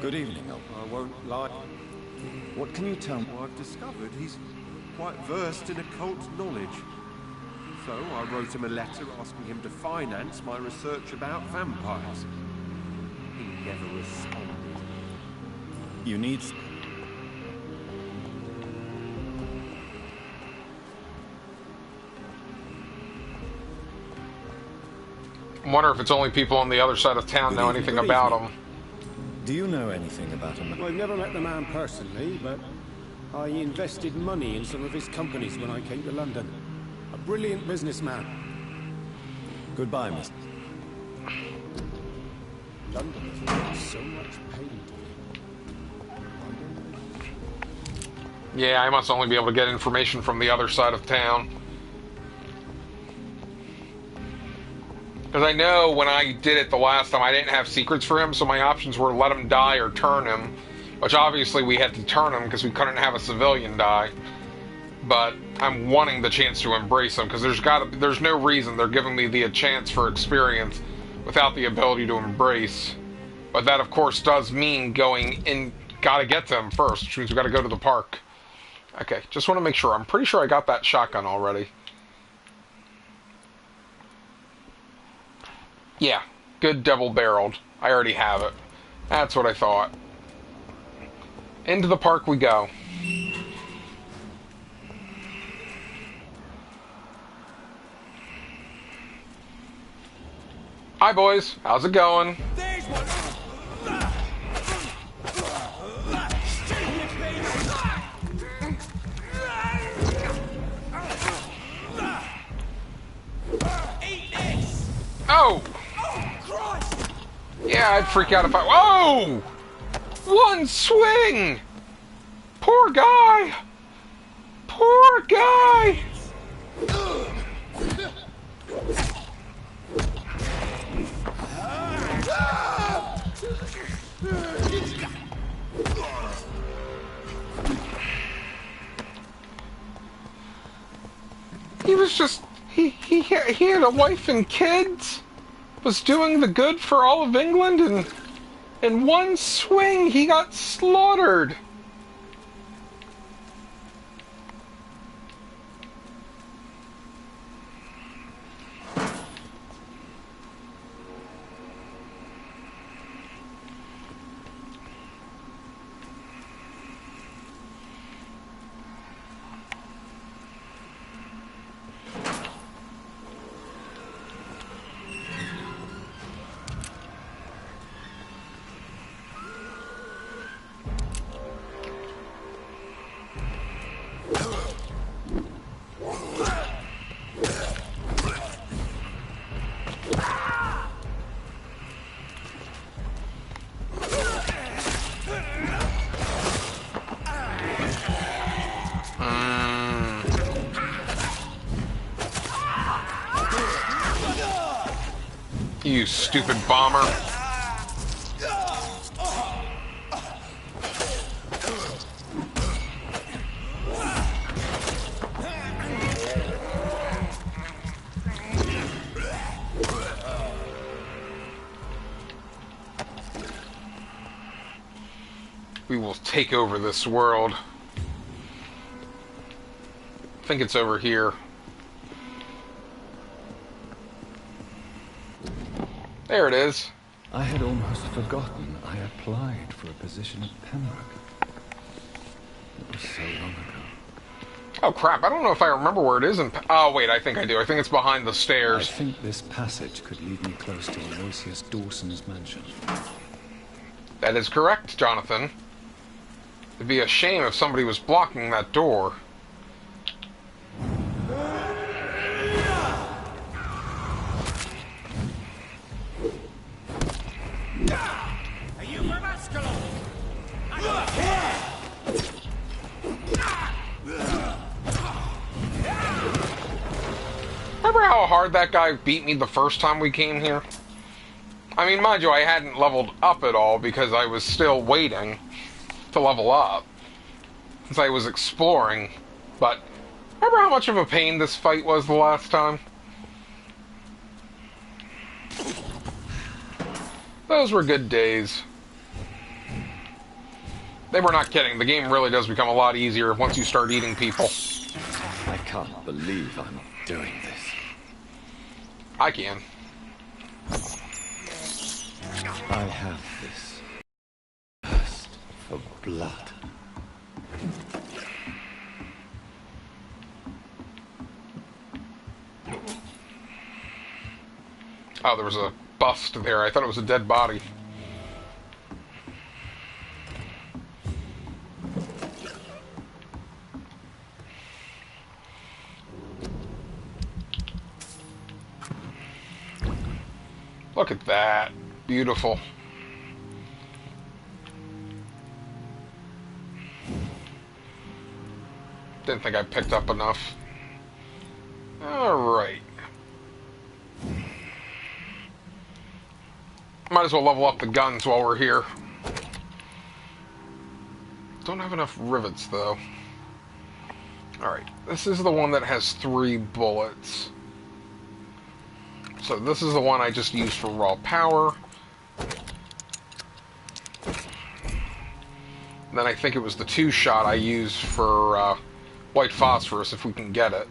Good evening, I won't lie. What can you tell me? Well, I've discovered he's quite versed in occult knowledge. So I wrote him a letter asking him to finance my research about vampires. He never responded. You need... I wonder if it's only people on the other side of town know anything Good about evening. him. Do you know anything about him? Well, I've never met the man personally, but I invested money in some of his companies when I came to London. A brilliant businessman. Goodbye, Miss. London has brought so much pain to me. Yeah, I must only be able to get information from the other side of town. Because I know when I did it the last time, I didn't have secrets for him, so my options were let him die or turn him. Which obviously we had to turn him because we couldn't have a civilian die. But I'm wanting the chance to embrace him because there's no reason they're giving me the chance for experience without the ability to embrace. But that of course does mean going in, gotta get to him first, which means we gotta go to the park. Okay, just want to make sure. I'm pretty sure I got that shotgun already. Yeah, good double-barreled. I already have it. That's what I thought. Into the park we go. Hi, boys. How's it going? There's one! Eat this! Oh! Oh, Christ! Yeah, I'd freak out if I... Whoa! One swing! Poor guy! Poor guy! He was just... He had a wife and kids. Was doing the good for all of England, and in one swing he got slaughtered. You stupid bomber. We will take over this world. I think it's over here. There it is. I had almost forgotten I applied for a position at Pembroke. It was so long ago. Oh crap, I don't know if I remember where it is in... Oh wait, I think I do. I think it's behind the I stairs. think this passage could lead me close to Aloysius Dawson's mansion. That is correct, Jonathan. It'd be a shame if somebody was blocking that door. Are you from Ascalon? Remember how hard hard that guy beat me the first time we came here? I mean, mind you, I hadn't leveled up at all because I was still waiting to level up since I was exploring. But remember how much of a pain this fight was the last time? Those were good days. They were not kidding. The game really does become a lot easier once you start eating people. I can't believe I'm doing this. I can. I have this thirst for blood. Oh, there was a bust there. I thought it was a dead body. Look at that. Beautiful. Didn't think I picked up enough. Alright. Might as well level up the guns while we're here. Don't have enough rivets, though. Alright. This is the one that has 3 bullets. So this is the one I just used for raw power. Then I think it was the 2-shot I used for white phosphorus, if we can get it.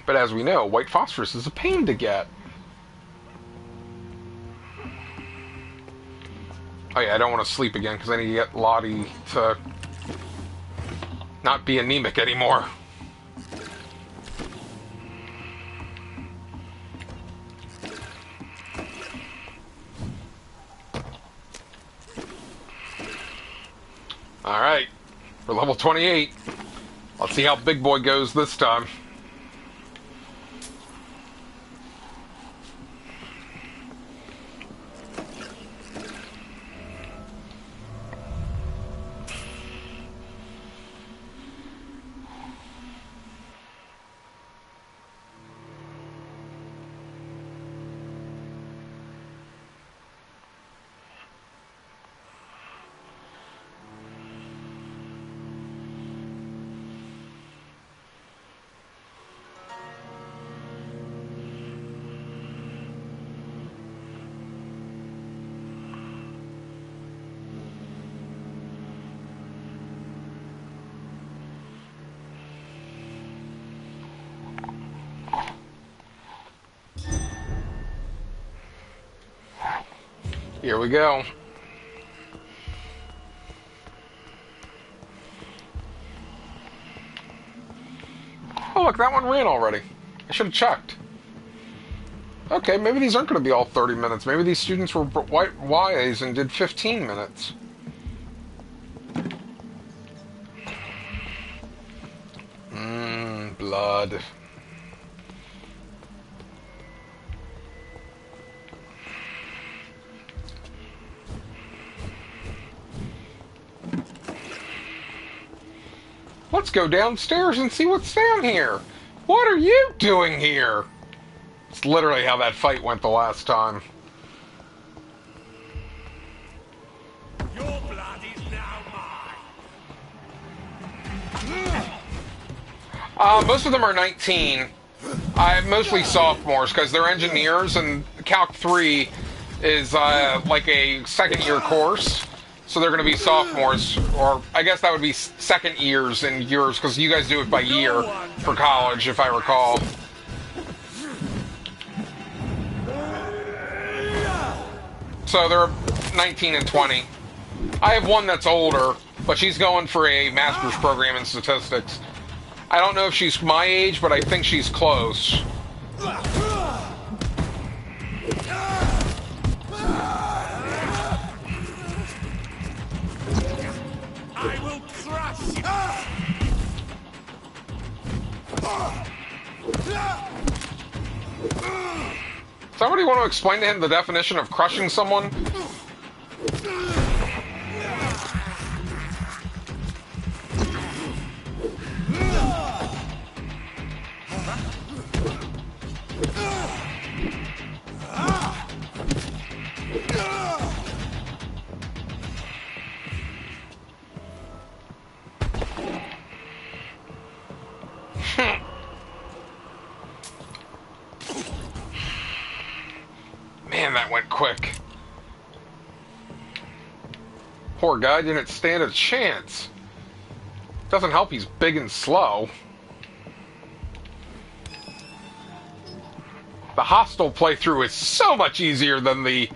But as we know, white phosphorus is a pain to get. Oh yeah, I don't want to sleep again because I need to get Lottie to not be anemic anymore. Alright, we're level 28. Let's see how Big Boy goes this time. Here we go. Oh, look, that one ran already. I should have checked. Okay, maybe these aren't going to be all 30 minutes. Maybe these students were wise and did 15 minutes. Blood. Let's go downstairs and see what's down here. What are you doing here? It's literally how that fight went the last time. Your blood is now mine. Most of them are 19. Mostly sophomores because they're engineers, and Calc 3 is like a second-year course. So they're going to be sophomores, or I guess that would be second years in yours, because you guys do it by year for college, if I recall. So they're 19 and 20. I have one that's older, but she's going for a master's program in statistics. I don't know if she's my age, but I think she's close. I will crush you. Somebody want to explain to him the definition of crushing someone? Man, that went quick. Poor guy didn't stand a chance. Doesn't help he's big and slow. The hostile playthrough is so much easier than the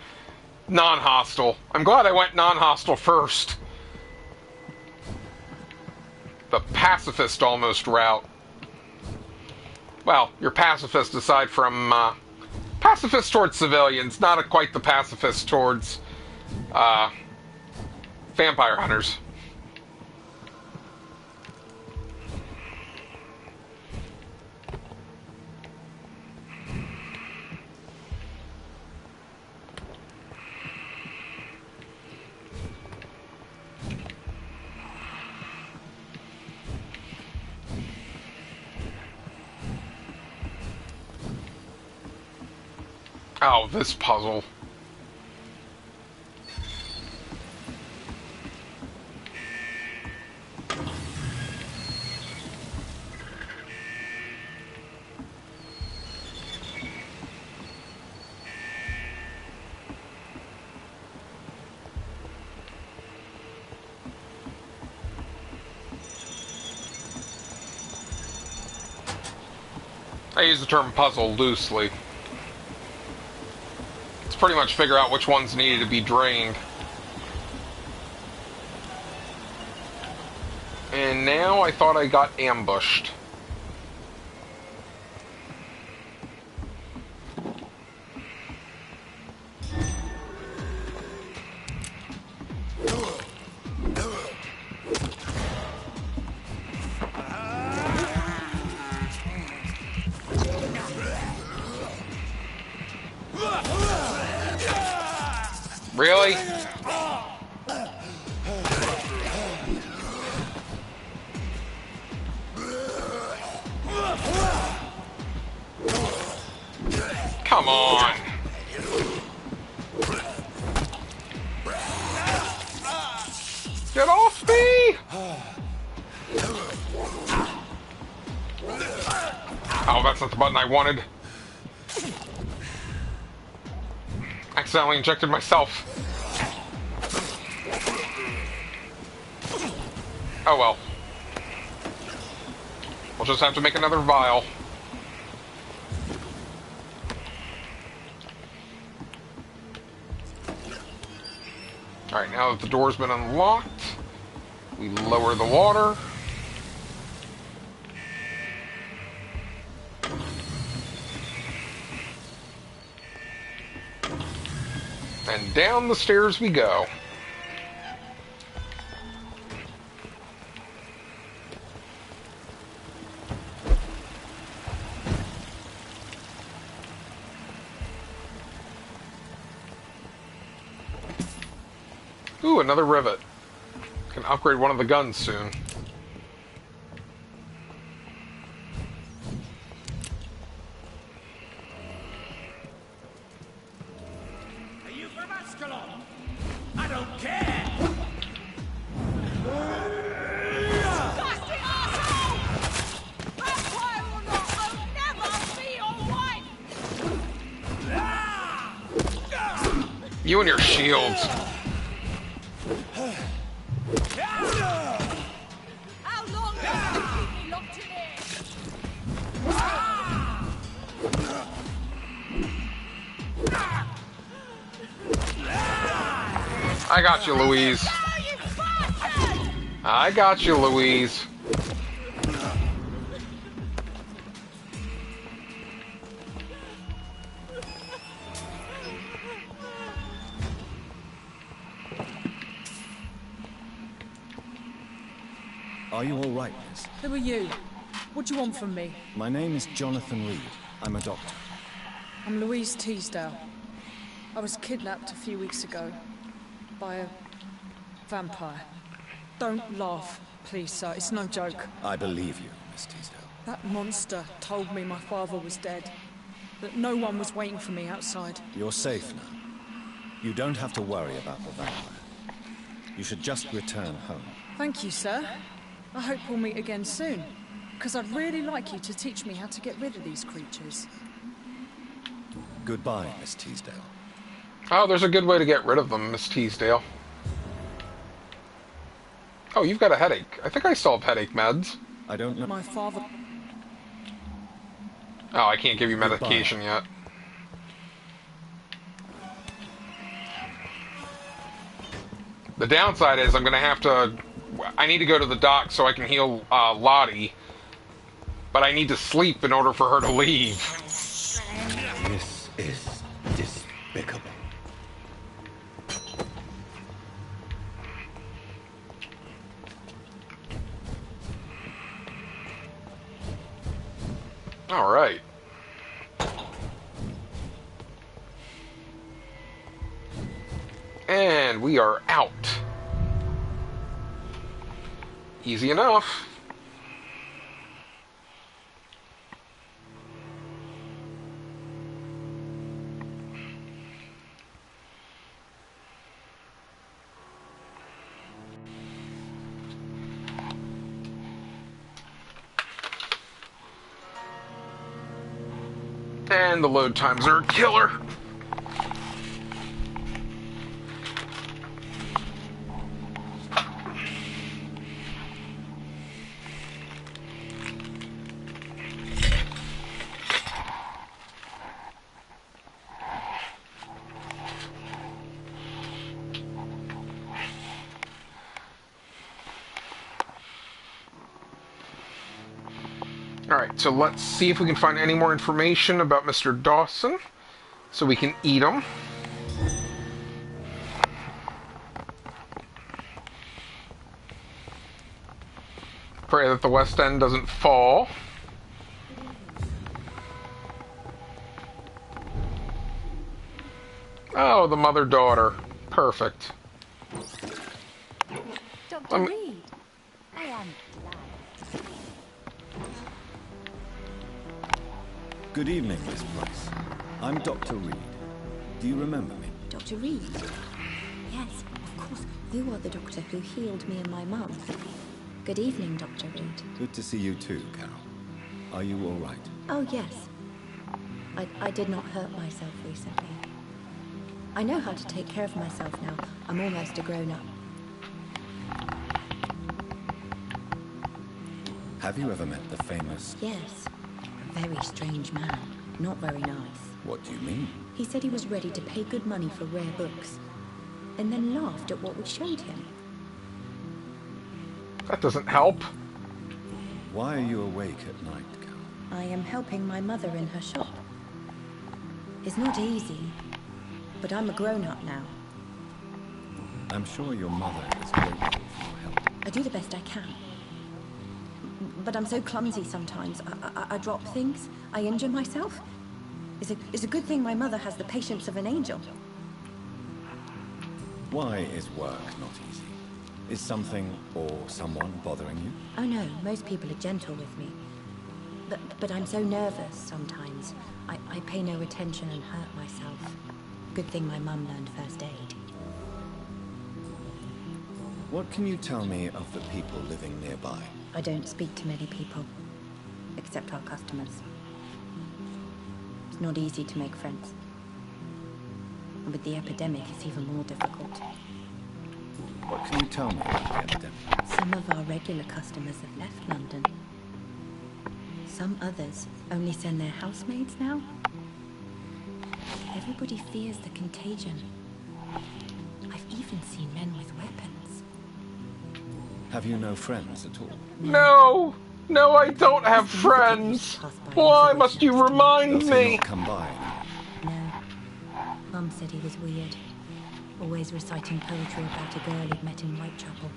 non-hostile. I'm glad I went non-hostile first. The pacifist almost route. Well, you're pacifist aside from pacifist towards civilians, not quite the pacifist towards vampire hunters. Oh, this puzzle. I use the term puzzle loosely. It's pretty much figure out which ones needed to be drained. And now I thought I got ambushed. Really? Come on. Get off me! Oh, that's not the button I wanted. Accidentally injected myself. Oh well. We'll just have to make another vial. Alright, now that the door's been unlocked, we lower the water. And down the stairs we go. Ooh, another rivet. Can upgrade one of the guns soon. Are you from Ascalon? I don't care! Disgusting arsehole! Vampire or not, I'll never be your wife! You and your shields. How long will you keep me locked in here? I got you, Louise. Oh, you bastard! I got you, Louise. Are you all right, miss? Who are you? What do you want from me? My name is Jonathan Reed. I'm a doctor. I'm Louise Teasdale. I was kidnapped a few weeks ago by a vampire. Don't laugh, please, sir. It's no joke. I believe you, Miss Teasdale. That monster told me my father was dead, that no one was waiting for me outside. You're safe now. You don't have to worry about the vampire. You should just return home. Thank you, sir. I hope we'll meet again soon. Because I'd really like you to teach me how to get rid of these creatures. Goodbye, Miss Teasdale. Oh, there's a good way to get rid of them, Miss Teasdale. Oh, you've got a headache. I think I still have headache meds. I don't know. My father... Oh, I can't give you medication yet. The downside is I'm going to have to... I need to go to the doc so I can heal Lottie. But I need to sleep in order for her to leave. This is despicable. All right. And we are out. Easy enough. And the load times are a killer. Alright, so let's see if we can find any more information about Mr. Dawson, so we can eat him. Pray that the West End doesn't fall. Oh, the mother-daughter. Perfect. Dr. Reed, I am glad. Good evening, Miss Price. I'm Dr. Reed. Do you remember me? Dr. Reed? Yes, of course. You are the doctor who healed me and my mum. Good evening, Dr. Reed. Good to see you too, Carol. Are you all right? Oh, yes. I did not hurt myself recently. I know how to take care of myself now. I'm almost a grown-up. Have you ever met the famous... Yes. A very strange man. Not very nice. What do you mean? He said he was ready to pay good money for rare books, and then laughed at what we showed him. That doesn't help. Why are you awake at night, Carol? I am helping my mother in her shop. It's not easy, but I'm a grown-up now. I'm sure your mother is grateful for your help. I do the best I can. But I'm so clumsy sometimes. I drop things. I injure myself. It's a good thing my mother has the patience of an angel. Why is work not easy? Is something or someone bothering you? Oh no, most people are gentle with me. But I'm so nervous sometimes. I pay no attention and hurt myself. Good thing my mum learned first aid. What can you tell me of the people living nearby? I don't speak to many people, except our customers. It's not easy to make friends. And with the epidemic, it's even more difficult. What can you tell me about the epidemic? Some of our regular customers have left London. Some others only send their housemaids now. Everybody fears the contagion. I've even seen men with weapons. Have you no friends at all? No! No, I don't have friends! Why must you remind Does he me? not come by? No. Mum said he was weird. Always reciting poetry about a girl he'd met in Whitechapel.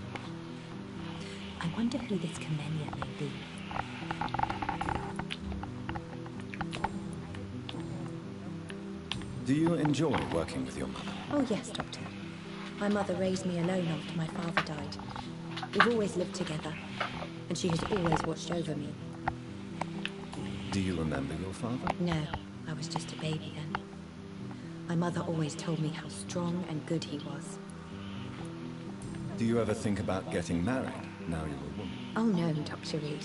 I wonder who this Kamenia may be. Do you enjoy working with your mother? Oh yes, Doctor. My mother raised me alone after my father died. We've always lived together, and she has always watched over me. Do you remember your father? No, I was just a baby then. My mother always told me how strong and good he was. Do you ever think about getting married, now you're a woman? Oh no, Dr. Reed.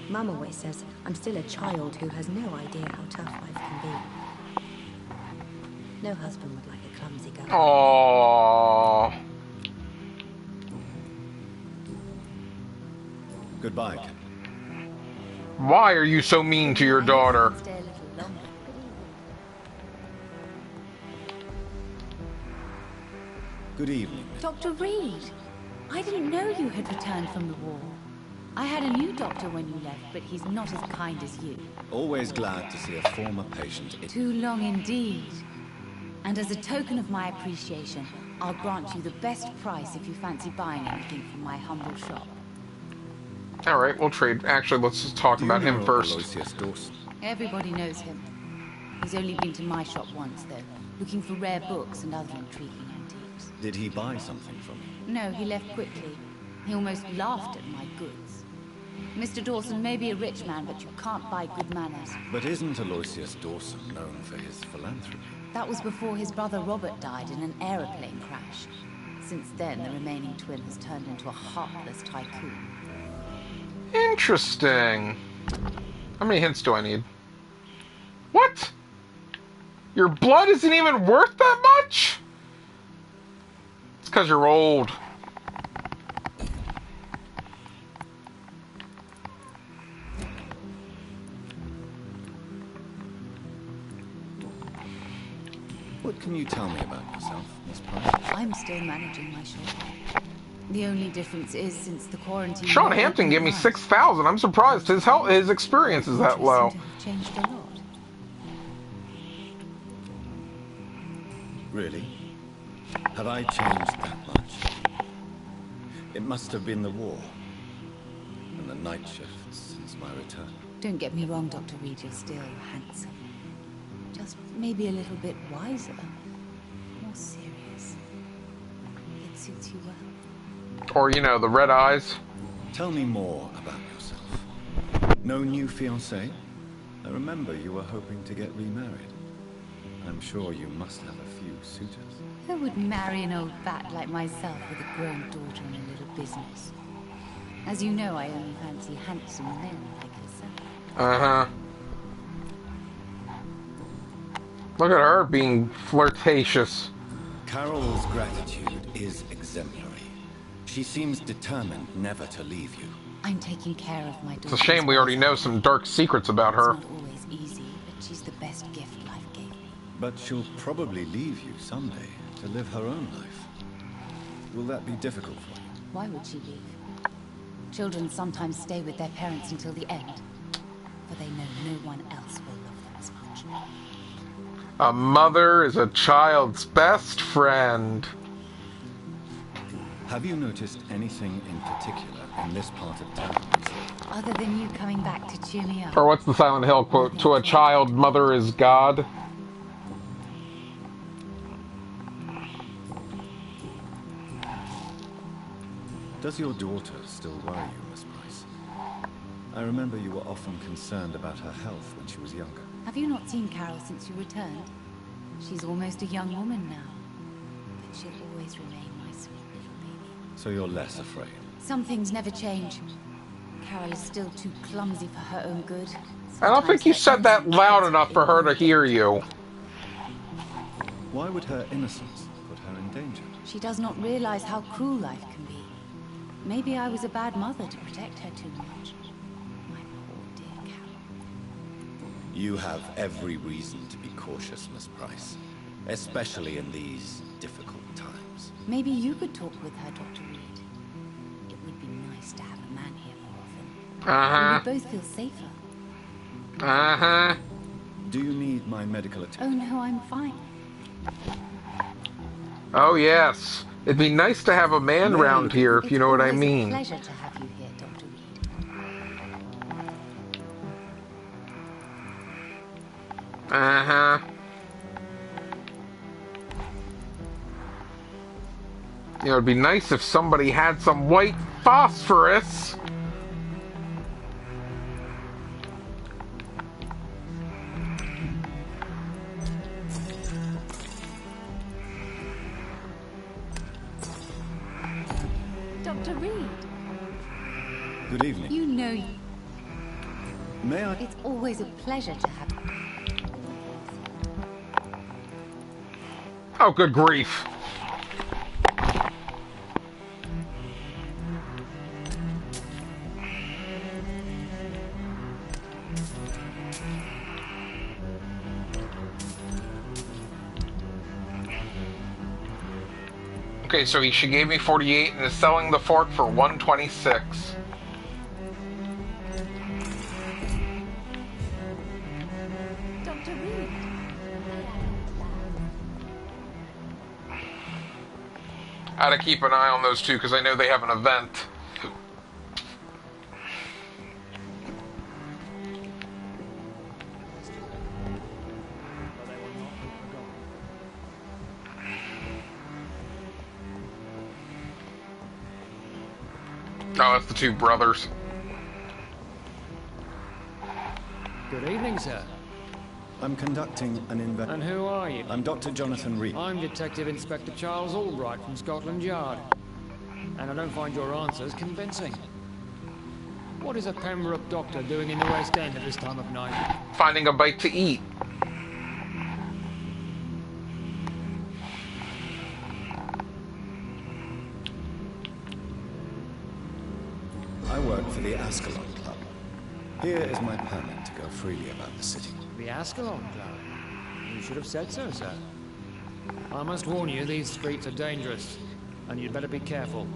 Mum always says I'm still a child who has no idea how tough life can be. No husband would like a clumsy girl. Aww. Goodbye, Captain. Why are you so mean to your daughter? Stay a little longer. Good evening. Dr. Reed, I didn't know you had returned from the war. I had a new doctor when you left, but he's not as kind as you. Always glad to see a former patient. Too long indeed. And as a token of my appreciation, I'll grant you the best price if you fancy buying anything from my humble shop. Alright, we'll trade. Actually, let's just talk about him first. Aloysius Dawson? Everybody knows him. He's only been to my shop once, though, looking for rare books and other intriguing antiques. Did he buy something from you? No, he left quickly. He almost laughed at my goods. Mr. Dawson may be a rich man, but you can't buy good manners. But isn't Aloysius Dawson known for his philanthropy? That was before his brother Robert died in an aeroplane crash. Since then, the remaining twin has turned into a heartless tycoon. Interesting. How many hints do I need? What? Your blood isn't even worth that much? It's because you're old. What can you tell me about yourself, Miss Price? I'm still managing my shop. The only difference is since the quarantine... Sean Hampton gave me 6,000. I'm surprised his experience is that low. Changed a lot. Really? Have I changed that much? It must have been the war. And the night shifts since my return. Don't get me wrong, Dr. Reed, you're still handsome. Just maybe a little bit wiser. More serious. It suits you well. Or, you know, the red eyes. Tell me more about yourself. No new fiancé? I remember you were hoping to get remarried. I'm sure you must have a few suitors. Who would marry an old bat like myself with a grown daughter and a little business? As you know, I only fancy handsome men like yourself. Uh-huh. Look at her being flirtatious. Carol's gratitude is exemplary. She seems determined never to leave you. I'm taking care of my daughter. It's a shame we already know some dark secrets about her. It's not always easy, but she's the best gift life gave me. But she'll probably leave you someday to live her own life. Will that be difficult for you? Why would she leave? Children sometimes stay with their parents until the end, for they know no one else will love them as much. A mother is a child's best friend. Have you noticed anything in particular in this part of town? Other than you coming back to cheer me up. Or what's the Silent Hill quote? To a child, mother is God. Does your daughter still worry you, Miss Price? I remember you were often concerned about her health when she was younger. Have you not seen Carol since you returned? She's almost a young woman now, but she'll always remain my sweet little baby. So you're less afraid? Some things never change. Carol is still too clumsy for her own good. I don't think you said that loud enough for her to hear you. Why would her innocence put her in danger? She does not realize how cruel life can be. Maybe I was a bad mother to protect her too much. My poor dear Carol. You have every reason to be cautious, Miss Price. Especially in these difficult times. Maybe you could talk with her, Dr. Reed. It would be nice to have a man here more often. Uh-huh. We both feel safer. Uh-huh. Do you need my medical attention? Oh no, I'm fine. Oh, yes. It'd be nice to have a man around here, if you know what I mean. It's a pleasure to have you here, Dr. Reed. Uh-huh. You know, it'd be nice if somebody had some white phosphorus. Dr. Reed. Good evening. You know May I? It's always a pleasure to have... Oh, good grief. Okay, so she gave me 48 and is selling the fork for 126. Dr. Reed. I gotta keep an eye on those two because I know they have an event. Oh, it's the two brothers. Good evening, sir. I'm conducting an And who are you? I'm Dr. Jonathan Reed. I'm Detective Inspector Charles Albright from Scotland Yard. And I don't find your answers convincing. What is a Pembroke doctor doing in the West End at this time of night? Finding a bite to eat. I work for the Ascalon Club. Here is my permit to go freely about the city. The Ascalon Club? You should have said so, sir. I must warn you, these streets are dangerous, and you'd better be careful.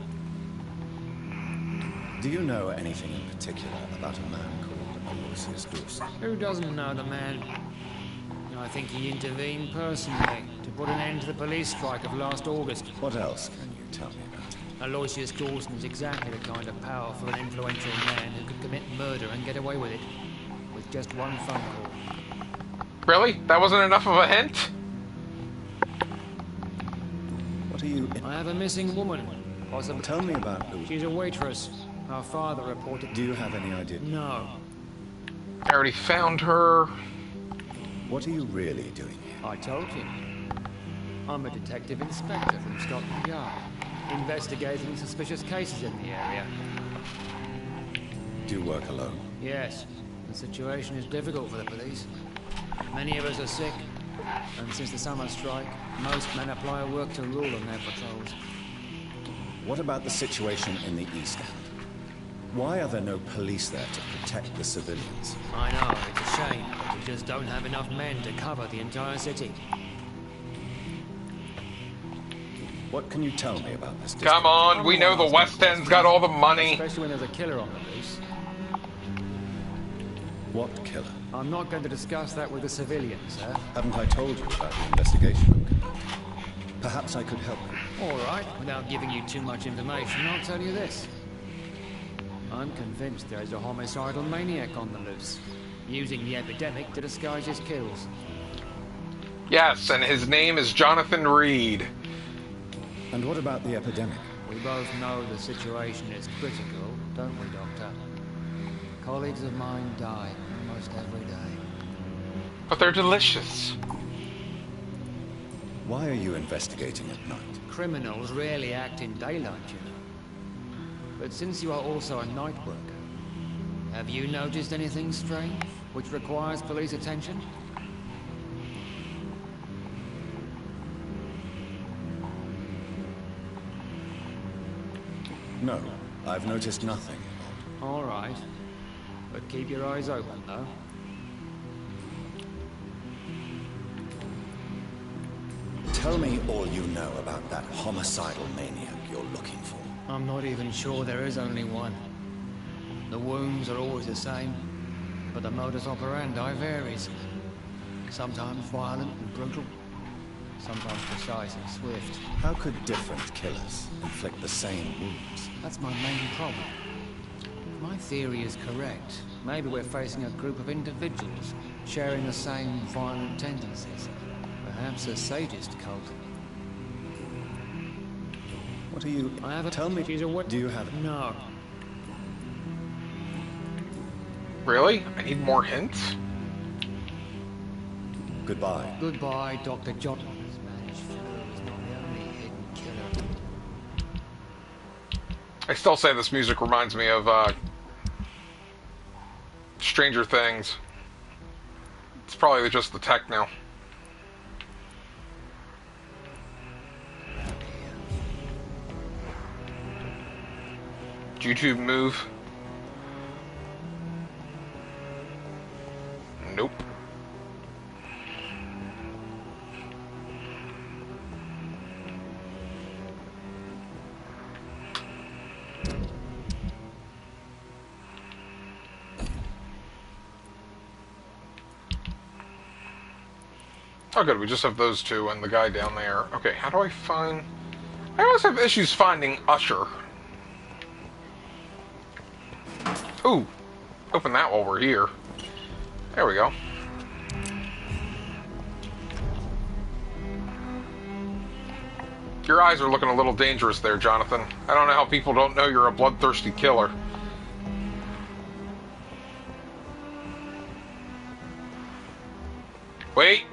Do you know anything in particular about a man called Aloysius Dawson? Who doesn't know the man? I think he intervened personally to put an end to the police strike of last August. What else can you tell me about it? Aloysius Dawson is exactly the kind of powerful and influential man who could commit murder and get away with it, with just one phone call. Really? That wasn't enough of a hint? What are you... I have a missing woman. Possibly. Tell me about who. She's a waitress. Her father reported... Do you have any idea? No. I already found her. What are you really doing here? I told you. I'm a detective inspector from Scotland Yard, investigating suspicious cases in the area. Do you work alone? Yes. The situation is difficult for the police. Many of us are sick, and since the summer strike, most men apply a work to rule on their patrols. What about the situation in the East End? Why are there no police there to protect the civilians? I know, it's a shame, but we just don't have enough men to cover the entire city. What can you tell me about this district? Come on, we know the West End's got all the money. Especially when there's a killer on the loose. What killer? I'm not going to discuss that with the civilians, sir. Haven't I told you about the investigation I'm conducting? Perhaps I could help you. All right, without giving you too much information, I'll tell you this. I'm convinced there is a homicidal maniac on the loose, using the epidemic to disguise his kills. Yes, and his name is Jonathan Reed. And what about the epidemic? We both know the situation is critical, don't we, Doctor? Colleagues of mine die almost every day. But they're delicious. Why are you investigating at night? Criminals rarely act in daylight, you know. But since you are also a night worker, have you noticed anything strange which requires police attention? No, I've noticed nothing. All right. But keep your eyes open, though. Tell me all you know about that homicidal maniac you're looking for. I'm not even sure there is only one. The wounds are always the same, but the modus operandi varies. Sometimes violent and brutal, sometimes precise and swift. How could different killers inflict the same wounds? That's my main problem. If my theory is correct, maybe we're facing a group of individuals sharing the same violent tendencies. Perhaps a sadist cult. What are you... I have a... Tell me... She's a what? Do you have... No. Really? I need more hints? Goodbye. Goodbye, Dr. John. Spanish flu is not the only hidden killer. I still say this music reminds me of Stranger Things. It's probably just the tech now. YouTube move? Nope. Oh good, we just have those two and the guy down there. Okay, how do I find... I always have issues finding Usher. Ooh, open that while we're here. There we go. Your eyes are looking a little dangerous there, Jonathan. I don't know how people don't know you're a bloodthirsty killer. Wait!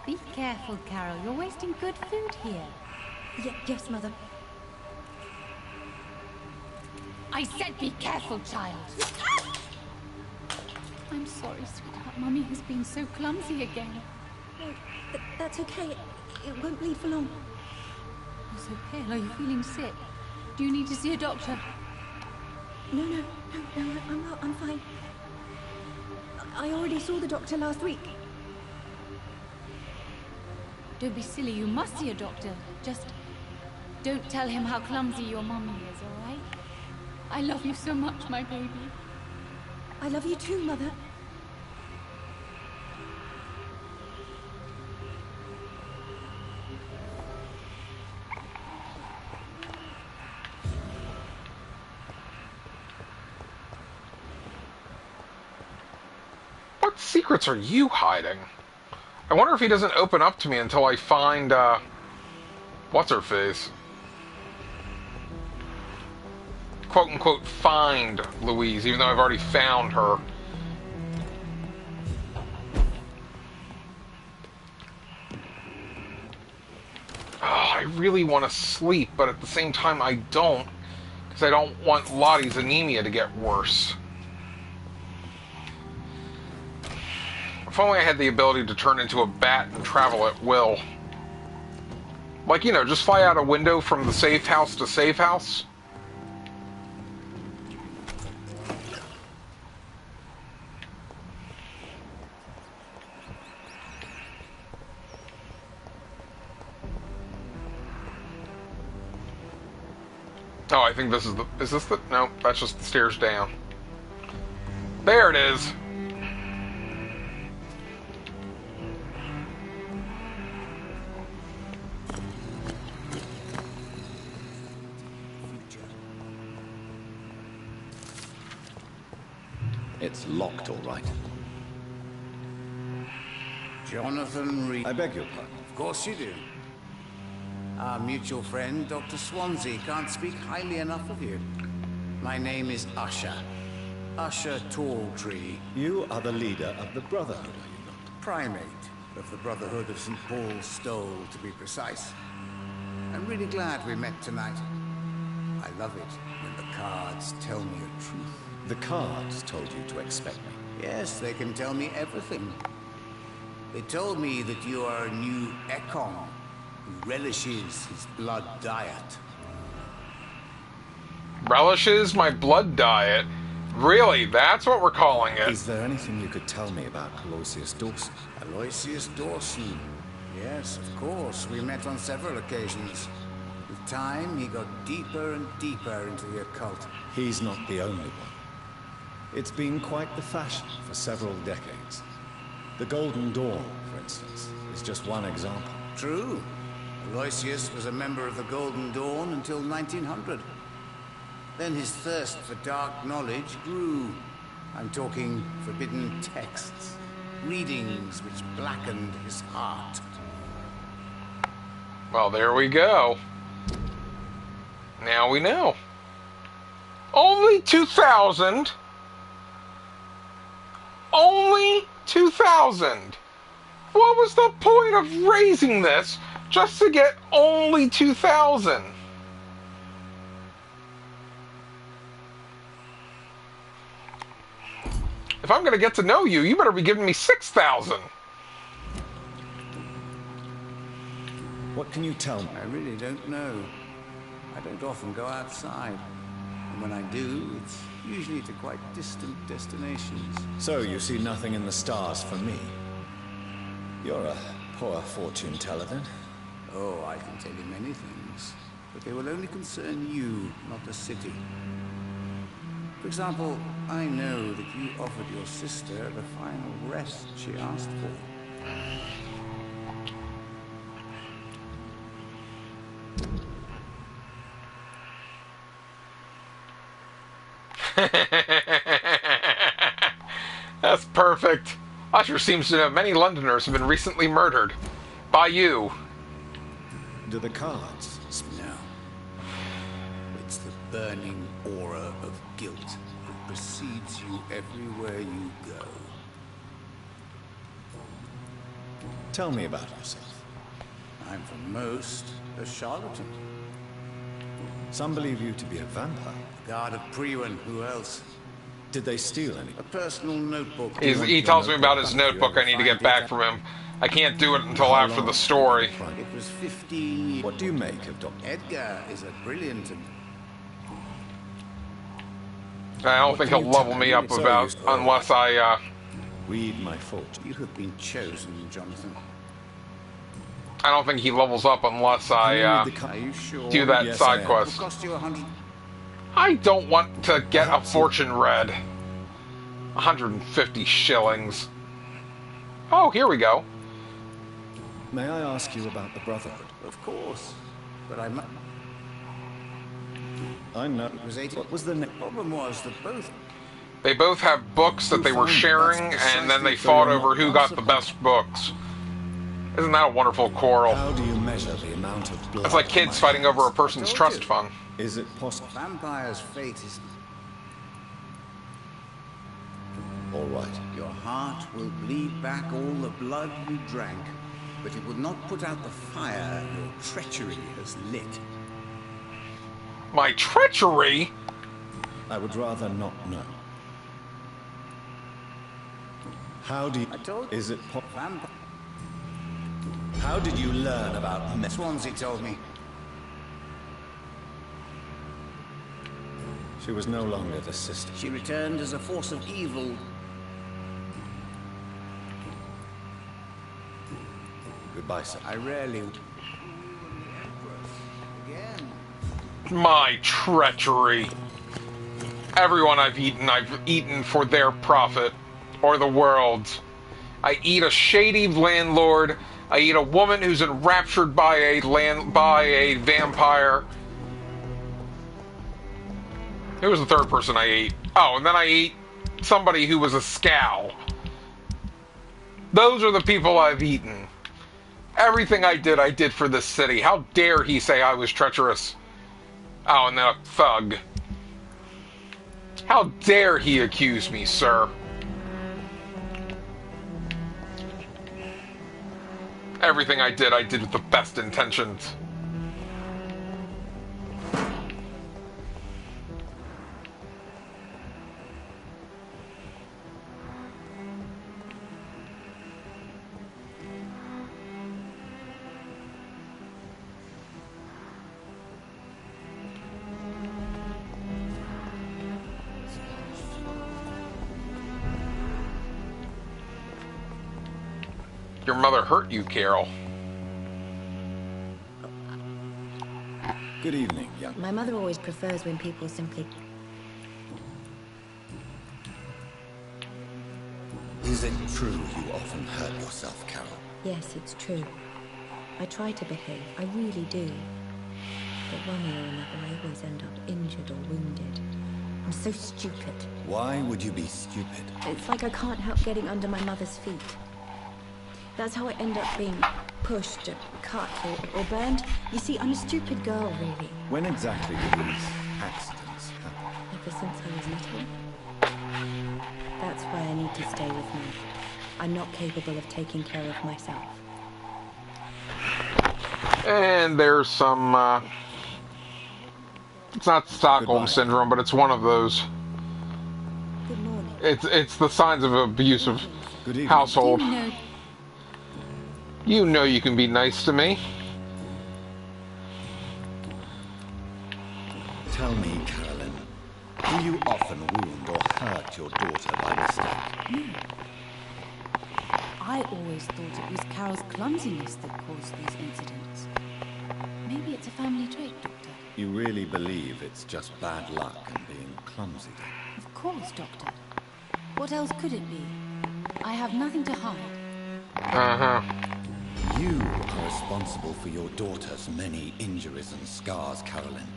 Be careful, Carol. You're wasting good food here. Yes, Mother. I said be careful, child. I'm sorry, sweetheart. Mummy has been so clumsy again. No, that's okay. It won't bleed for long. You're so pale. Are you feeling sick? Do you need to see a doctor? No, I'm not. I'm fine. I already saw the doctor last week. Don't be silly. You must see a doctor. Just don't tell him how clumsy your mummy is, all right? I love you so much, my baby. I love you too, Mother. What secrets are you hiding? I wonder if he doesn't open up to me until I find, what's-her-face? Quote-unquote find Louise, even though I've already found her. Oh, I really want to sleep, but at the same time I don't, because I don't want Lottie's anemia to get worse. If only I had the ability to turn into a bat and travel at will. Like, you know, just fly out a window from the safe house to safe house. Oh, I think this is the... Is this the... No, that's just the stairs down. There it is! It's locked, all right. Jonathan Reed. I beg your pardon. Of course you do. Our mutual friend, Dr. Swansea, can't speak highly enough of you. My name is Usher. Usher Talltree. You are the leader of the Brotherhood, are you not? Primate of the Brotherhood of St. Paul's Stole, to be precise. I'm really glad we met tonight. I love it when the cards tell me the truth. The cards told you to expect me. Yes, they can tell me everything. They told me that you are a new Ekon who relishes his blood diet. Relishes my blood diet? Really? That's what we're calling it? Is there anything you could tell me about Aloysius Dawson? Aloysius Dawson? Yes, of course. We met on several occasions. With time, he got deeper and deeper into the occult. He's not the only one. It's been quite the fashion for several decades. The Golden Dawn, for instance, is just one example. True. Aloysius was a member of the Golden Dawn until 1900. Then his thirst for dark knowledge grew. I'm talking forbidden texts, readings which blackened his heart. Well, there we go. Now we know. Only 2,000. Only 2,000. What was the point of raising this just to get only 2,000? If I'm going to get to know you, you better be giving me 6,000. What can you tell me? I really don't know. I don't often go outside. And when I do, it's usually to quite distant destinations. So you see nothing in the stars for me? You're a poor fortune teller, then? Oh, I can tell you many things. But they will only concern you, not the city. For example, I know that you offered your sister the final rest she asked for. That's perfect. Usher seems to know many Londoners have been recently murdered. By you. Do the cards? No. It's the burning aura of guilt that precedes you everywhere you go. Tell me about yourself. I'm for most a charlatan. Some believe you to be a vampire. Guard of Priwen, who else? Did they steal any? A personal notebook. He tells me about his notebook. I need to get back from him. I can't do it until after the story. It was 15 years. What do you make of Dr. Edgar is a brilliant and... I don't think he'll level me up about unless I read my fortune. You have been chosen, Jonathan. I don't think he levels up unless I do that side quest. Cost you 100. I don't want to get a fortune read. 150 shillings. Oh, here we go. May I ask you about the Brotherhood? Of course, but I'm not. I know. It was 80. What was the problem was that both. They both have books that they were sharing, and then they fought over who got the best books. Isn't that a wonderful quarrel? How do you measure the amount of blood? It's like kids fighting over a person's trust fund. Is it possible? Vampire's fate is... All right. Your heart will bleed back all the blood you drank, but it will not put out the fire your treachery has lit. My treachery? I would rather not know. How do you... I told you. Is it vampire? How did you learn about Swansea told me. She was no longer the sister. She returned as a force of evil. Goodbye, sir. I rarely... Again. My treachery. Everyone I've eaten for their profit. Or the world's. I eat a shady landlord. I eat a woman who's enraptured by a vampire. Who was the third person I ate? Oh, and then I ate somebody who was a scowl. Those are the people I've eaten. Everything I did for this city. How dare he say I was treacherous? Oh, and then a thug. How dare he accuse me, sir? Everything I did with the best intentions. Your mother hurt you, Carol. Good evening, young. My mother always prefers when people simply... Is it true you often hurt yourself, Carol? Yes, it's true. I try to behave, I really do. But one way or another, I always end up injured or wounded. I'm so stupid. Why would you be stupid? It's like I can't help getting under my mother's feet. That's how I end up being pushed, or cut, or burned. You see, I'm a stupid girl, really. When exactly did these accidents happen? Ever since I was little. That's why I need to stay with me. I'm not capable of taking care of myself. And there's some, it's not Stockholm Syndrome, but it's one of those. Good morning. It's the signs of an abusive household. You know you can be nice to me. Tell me, Carolyn, do you often wound or hurt your daughter by mistake? I always thought it was Carol's clumsiness that caused these incidents. Maybe it's a family trait, Doctor. You really believe it's just bad luck and being clumsy? Of course, Doctor. What else could it be? I have nothing to hide. Uh-huh. You are responsible for your daughter's many injuries and scars, Carolyn.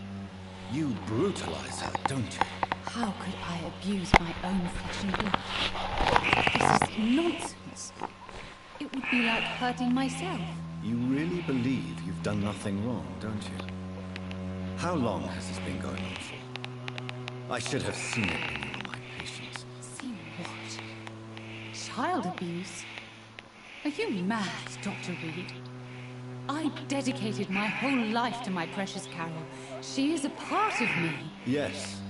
You brutalize her, don't you? How could I abuse my own flesh and blood? This is nonsense. It would be like hurting myself. You really believe you've done nothing wrong, don't you? How long has this been going on for? I should have seen it when you were my patients. Seen what? Child abuse? Are you mad, Dr. Reed? I dedicated my whole life to my precious Carol. She is a part of me. Yes.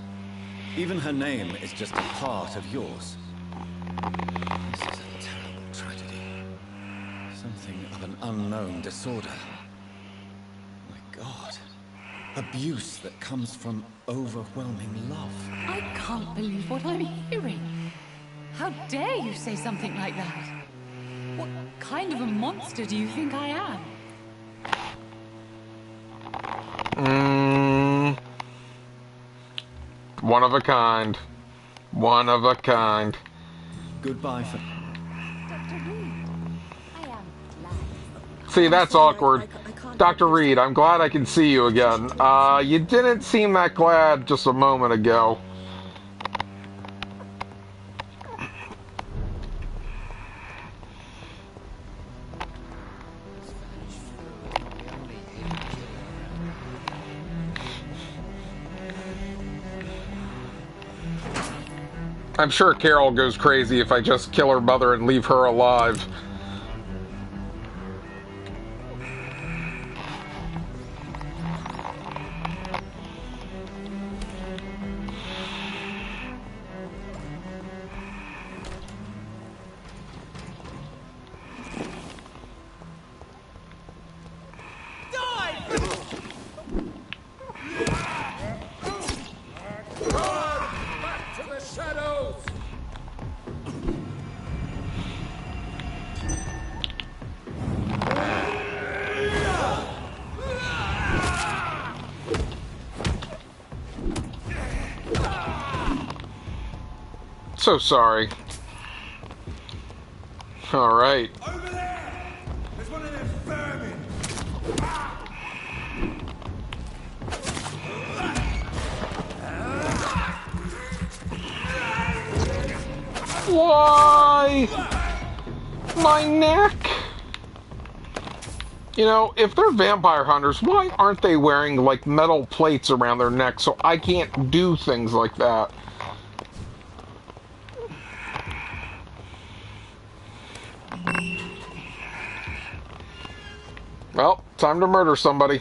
Even her name is just a part of yours. This is a terrible tragedy. Something of an unknown disorder. My God. Abuse that comes from overwhelming love. I can't believe what I'm hearing. How dare you say something like that? What kind of a monster do you think I am? One of a kind. One of a kind. Goodbye for... See, that's awkward. Dr. Reed, I'm glad I can see you again. You didn't seem that glad just a moment ago. I'm sure Carol goes crazy if I just kill her mother and leave her alive. So sorry. All right. Over there! There's one of them vermin! Why? My neck? You know, if they're vampire hunters, why aren't they wearing, like, metal plates around their neck so I can't do things like that? Well, time to murder somebody.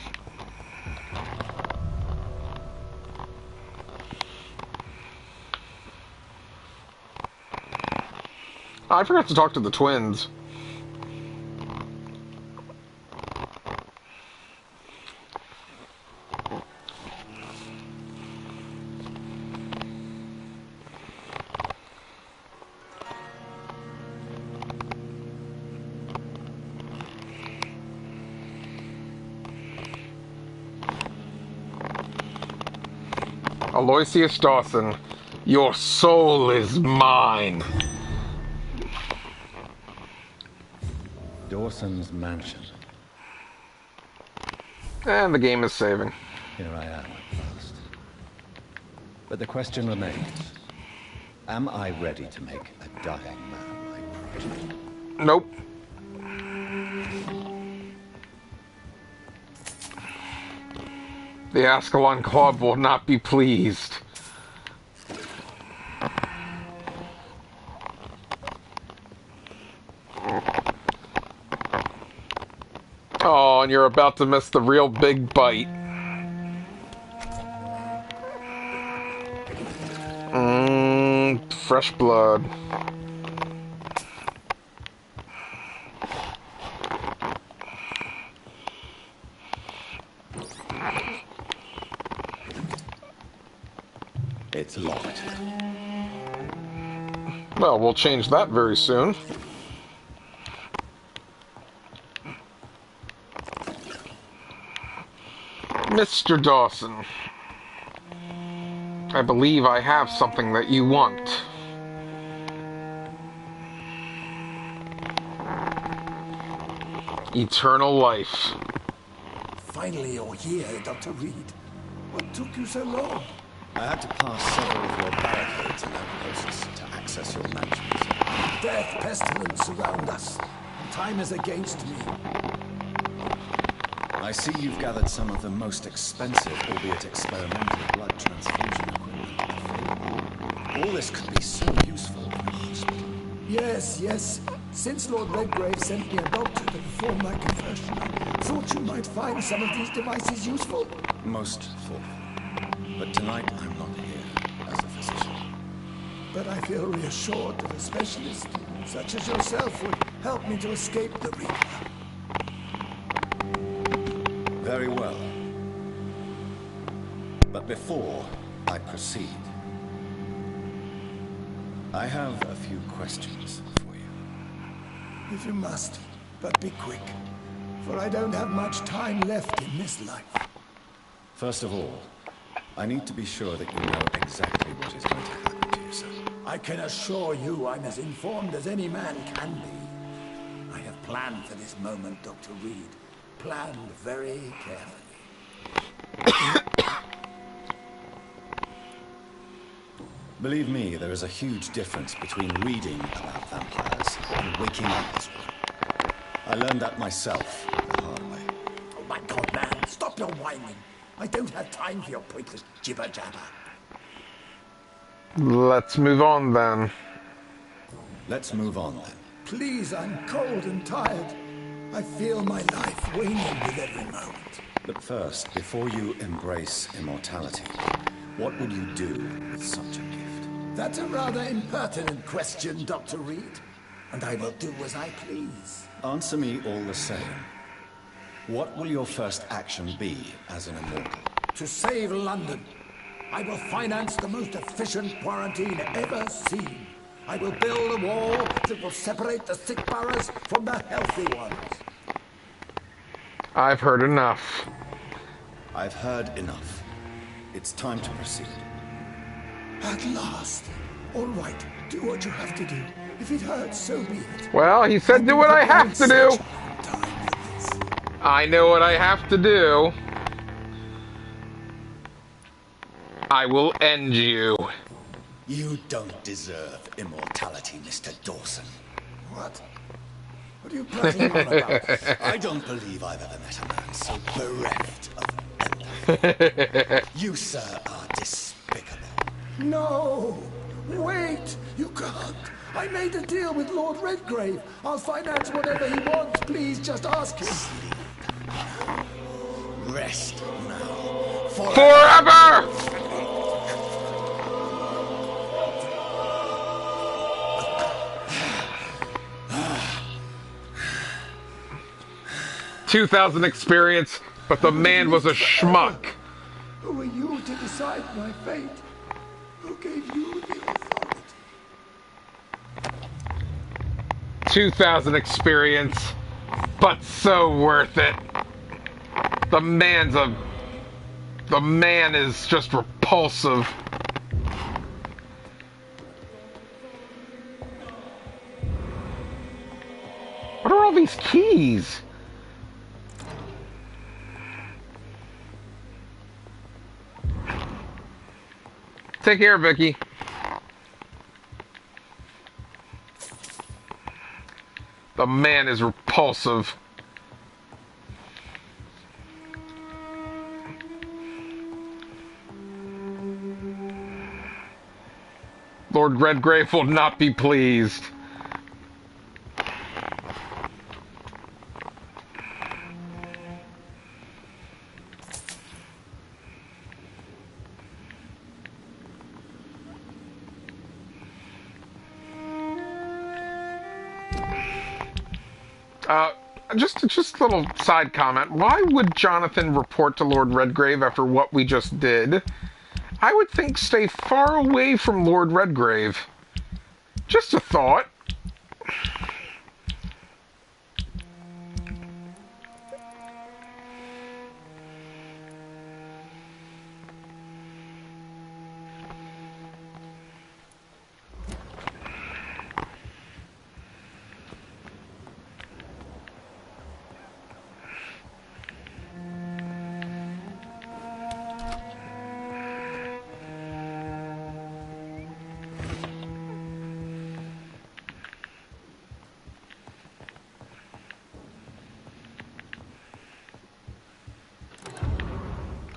I forgot to talk to the twins. Aloysius Dawson, your soul is mine. Dawson's mansion. And the game is saving. Here I am at last. But the question remains. Am I ready to make a dying man my protege? Nope. The Ascalon Club will not be pleased. on, you're about to miss the real big bite. Fresh blood. It's locked. Well, we'll change that very soon. Mr. Dawson, I believe I have something that you want. Eternal life. Finally you're here, Dr. Reed. What took you so long? I had to pass several of your barricades and outposts to access your mansions. Death, pestilence surround us. Time is against me. I see you've gathered some of the most expensive, albeit experimental, blood transfusion equipment. All this could be so useful in a hospital. Yes, yes. Since Lord Redgrave sent me a doctor to perform my conversion, I thought you might find some of these devices useful. Most thoughtful. But tonight I'm not here as a physician. But I feel reassured that a specialist such as yourself would help me to escape the Reaper. Very well. But before I proceed, I have a few questions for you. If you must, but be quick, for I don't have much time left in this life. First of all, I need to be sure that you know exactly what is going to happen to you, sir. I can assure you I'm as informed as any man can be. I have planned for this moment, Dr. Reed. Planned very carefully. Believe me, there is a huge difference between reading about vampires and waking up as one. I learned that myself the hard way. Oh my God, man, stop your whining. I don't have time for your pointless jibber-jabber. Let's move on then. Let's move on then. Please, I'm cold and tired. I feel my life waning with every moment. But first, before you embrace immortality, what would you do with such a gift? That's a rather impertinent question, Dr. Reed. And I will do as I please. Answer me all the same. What will your first action be as an immortal? To save London. I will finance the most efficient quarantine ever seen. I will build a wall that will separate the sick boroughs from the healthy ones. I've heard enough. I've heard enough. It's time to proceed. At last. All right, do what you have to do. If it hurts, so be it. Well, he said do what I have to do. I know what I have to do. I will end you. You don't deserve immortality, Mr. Dawson. What? What are you prattling on about? I don't believe I've ever met a man so bereft of empathy. You, sir, are despicable. No! Wait! You can't! I made a deal with Lord Redgrave. I'll finance whatever he wants. Please, just ask him. Sleep. Rest now. Forever! 2,000 experience, but the man was a schmuck. Who are you to decide my fate? Who gave you the authority? 2,000 experience, but so worth it. The man is just repulsive. What are all these keys? Take care, Vicky. The man is repulsive. Lord Redgrave will not be pleased. Just a little side comment. Why would Jonathan report to Lord Redgrave after what we just did? I would think stay far away from Lord Redgrave. Just a thought.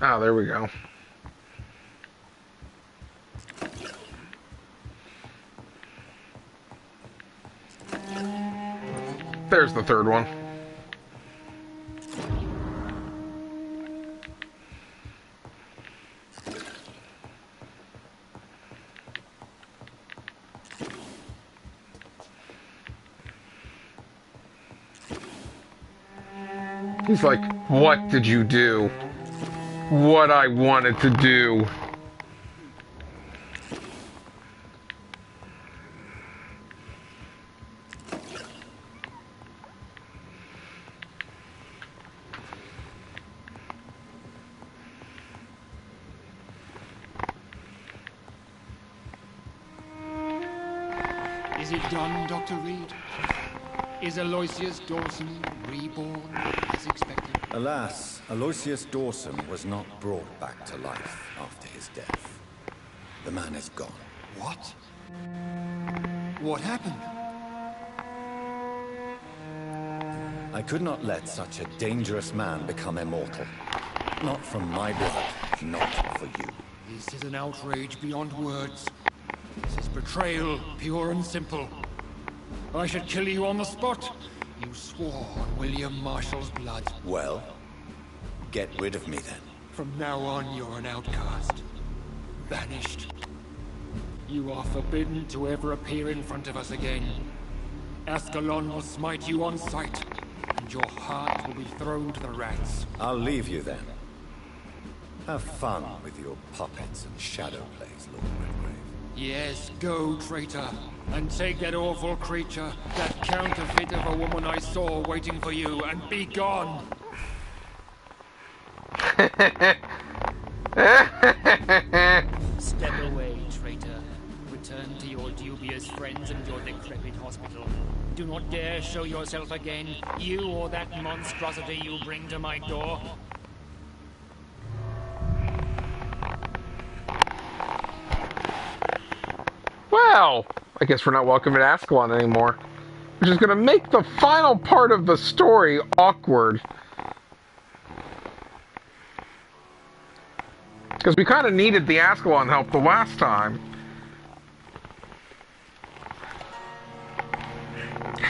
Ah, there we go. There's the third one. He's like, what did you do? What I wanted to do. Is it done, Dr. Reed? Is Aloysius Dawson reborn as expected? Alas, Aloysius Dawson was not brought back to life after his death. The man is gone. What? What happened? I could not let such a dangerous man become immortal. Not from my blood, not for you. This is an outrage beyond words. This is betrayal, pure and simple. I should kill you on the spot. You swore on William Marshall's blood. Well, get rid of me then. From now on, you're an outcast. Banished. You are forbidden to ever appear in front of us again. Ascalon will smite you on sight, and your heart will be thrown to the rats. I'll leave you then. Have fun with your puppets and shadow plays, Lord Redgrave. Yes, go, traitor, and take that awful creature, that counterfeit of a woman I saw waiting for you, and be gone! Step away, traitor. Return to your dubious friends and your decrepit hospital. Do not dare show yourself again, you or that monstrosity you bring to my door. Well, I guess we're not welcome at Ascalon anymore. Which is going to make the final part of the story awkward. Because we kind of needed the Ascalon help the last time.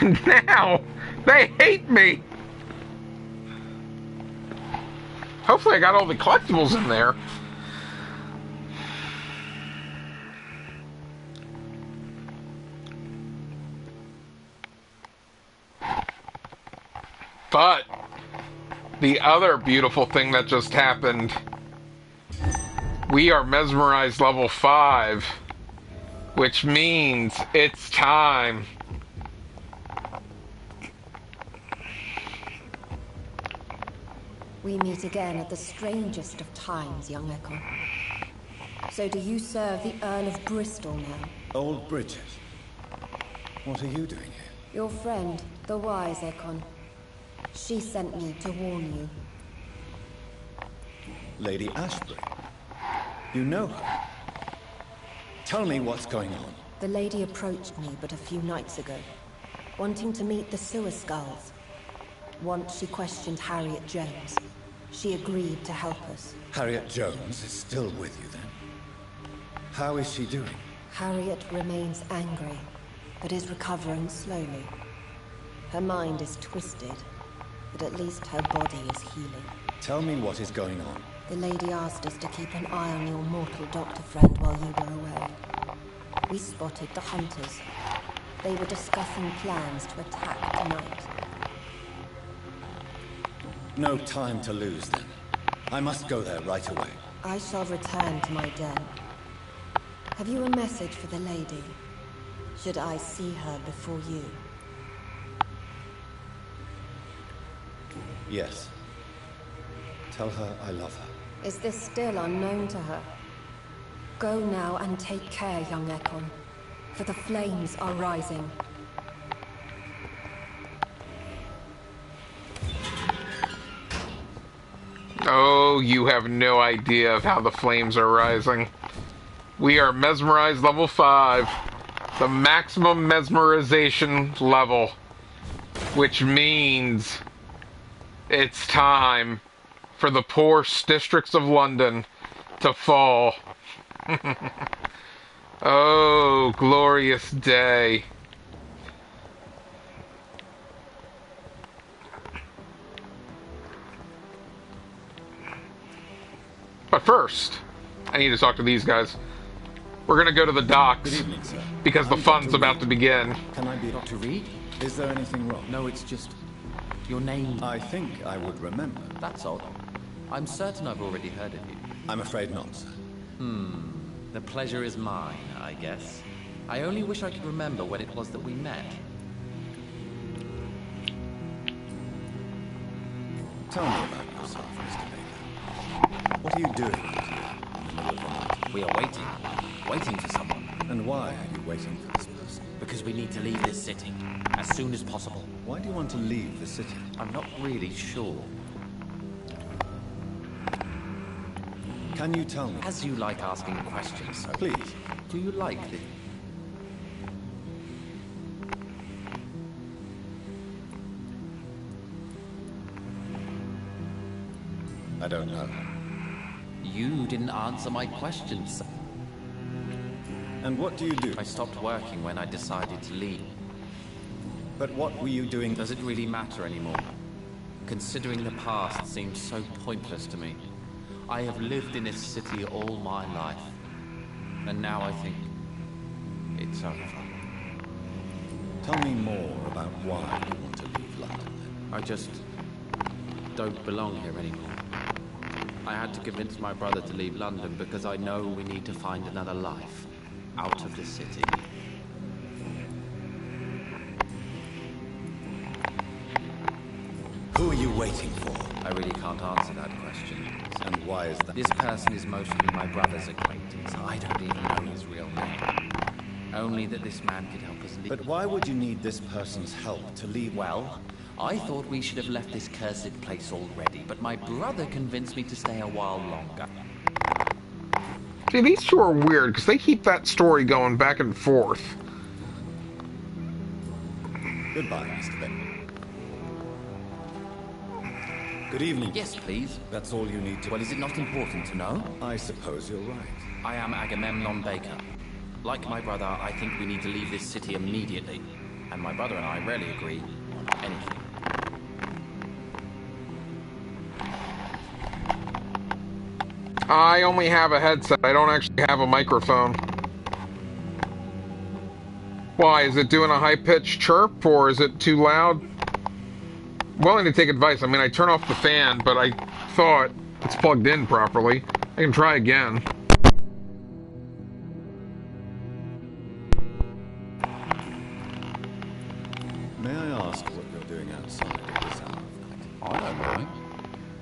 And now, they hate me! Hopefully I got all the collectibles in there. But the other beautiful thing that just happened, we are mesmerized level 5, which means it's time. We meet again at the strangest of times, young Echo. So do you serve the Earl of Bristol now? Old Bridget, what are you doing here? Your friend, the wise Ekon. She sent me to warn you. Lady Ashbury? You know her? Tell me what's going on. The lady approached me but a few nights ago, wanting to meet the Sewer Skulls. Once she questioned Harriet Jones. She agreed to help us. Harriet Jones is still with you then? How is she doing? Harriet remains angry, but is recovering slowly. Her mind is twisted, but at least her body is healing. Tell me what is going on. The lady asked us to keep an eye on your mortal doctor friend while you were away. We spotted the hunters. They were discussing plans to attack tonight. No time to lose, then. I must go there right away. I shall return to my den. Have you a message for the lady? Should I see her before you? Yes. Tell her I love her. Is this still unknown to her? Go now and take care, young Ekon, for the flames are rising. Oh, you have no idea of how the flames are rising. We are mesmerized level 5. The maximum mesmerization level. Which means it's time for the poor districts of London to fall. Oh, glorious day. But first, I need to talk to these guys. We're gonna go to the docks. Good evening, sir. Because the fun's about to begin. Can I be Dr. Reed? Is there anything wrong? No, it's just... your name... I think I would remember. That's odd. I'm certain I've already heard of you. I'm afraid not, sir. The pleasure is mine, I guess. I only wish I could remember when it was that we met. Tell me about yourself, Mr. Baker. What are you doing out here in the middle of the night? We are waiting. Waiting for someone. And why are you waiting for this person? Because we need to leave this city. As soon as possible. Why do you want to leave the city? I'm not really sure. Can you tell me? As you like asking questions, sir. Please. Do you like this? I don't know. You didn't answer my questions, sir. And what do you do? I stopped working when I decided to leave. But what were you doing? Does it really matter anymore? Considering the past seems so pointless to me. I have lived in this city all my life. And now I think it's over. Tell me more about why you want to leave London, then. I just don't belong here anymore. I had to convince my brother to leave London because I know we need to find another life out of the city. Who are you waiting for? I really can't answer that question. And why is that? This person is mostly my brother's acquaintance. I don't even know his real name. Only that this man could help us leave. But why would you need this person's help to leave? Well, I thought we should have left this cursed place already, but my brother convinced me to stay a while longer. See, these two are weird, because they keep that story going back and forth. Goodbye, Mr. Bentley. Good evening. Yes, please. That's all you need to... Well, is it not important to know? I suppose you're right. I am Agamemnon Baker. Like my brother, I think we need to leave this city immediately. And my brother and I rarely agree on anything. I only have a headset. I don't actually have a microphone. Why? Is it doing a high-pitched chirp, or is it too loud? I'm willing to take advice. I mean, I turn off the fan, but I thought it's plugged in properly. I can try again. May I ask what you're doing outside at this hour of night? I don't know.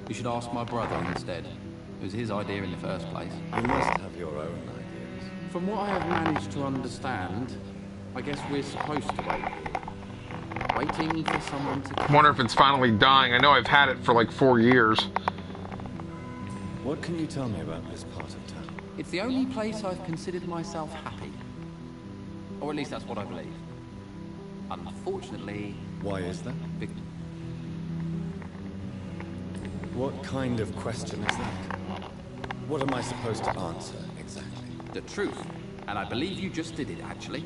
You should ask my brother instead. It was his idea in the first place. You must have your own ideas. From what I have managed to understand, I guess we're supposed to wait. Waiting for someone to... I wonder if it's finally dying. I know I've had it for like 4 years. What can you tell me about this part of town? It's the only place I've considered myself happy. Or at least that's what I believe. Unfortunately... Why is that? What kind of question is that? What am I supposed to answer, exactly? The truth. And I believe you just did it, actually.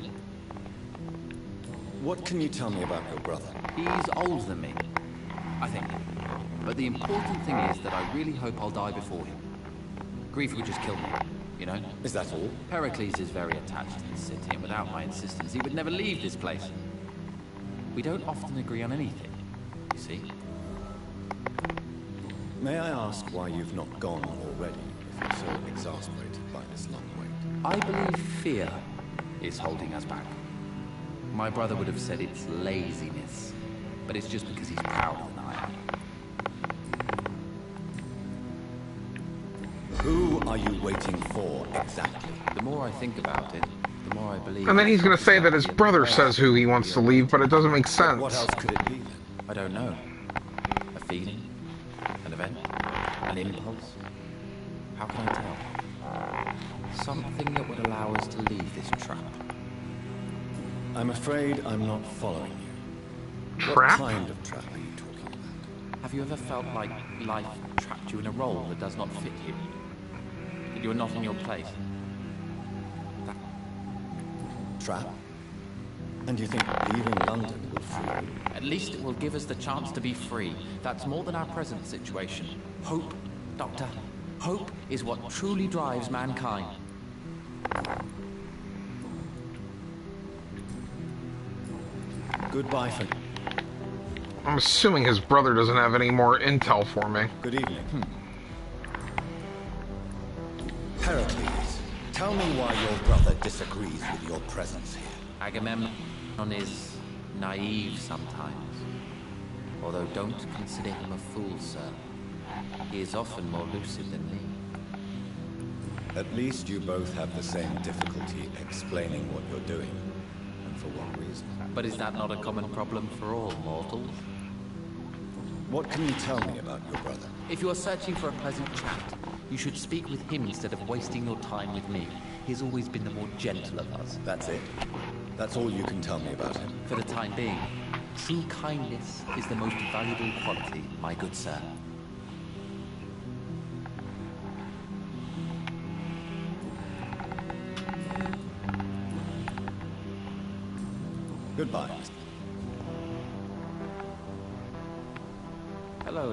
What can you tell me about your brother? He's older than me, I think. But the important thing is that I really hope I'll die before him. Grief would just kill me, you know? Is that all? Pericles is very attached to the city, and without my insistence, he would never leave this place. We don't often agree on anything, you see. May I ask why you've not gone already, if you're so exasperated by this long wait? I believe fear is holding us back. My brother would have said it's laziness, but it's just because he's prouder than I am. Who are you waiting for, exactly? The more I think about it, the more I believe... And then he's going to say that his brother says who he wants to leave, but it doesn't make sense. What else could it be, then? I don't know. A feeling? An event? An impulse? How can I tell? Something that would allow us to leave this trap. I'm afraid I'm not following you. Trap? What kind of trap are you talking about? Have you ever felt like life trapped you in a role that does not fit you? That you are not in your place? Trap? And you think leaving London will free you? At least it will give us the chance to be free. That's more than our present situation. Hope, Doctor. Hope is what truly drives mankind. Goodbye for... I'm assuming his brother doesn't have any more intel for me. Good evening. Heracles, tell me why your brother disagrees with your presence here. Agamemnon is naive sometimes. Although don't consider him a fool, sir. He is often more lucid than me. At least you both have the same difficulty explaining what you're doing. And for what reason? But is that not a common problem for all mortals? What can you tell me about your brother? If you are searching for a pleasant chat, you should speak with him instead of wasting your time with me. He's always been the more gentle of us. That's it? That's all you can tell me about him? For the time being, true kindness is the most valuable quality, my good sir. Goodbye. Hello.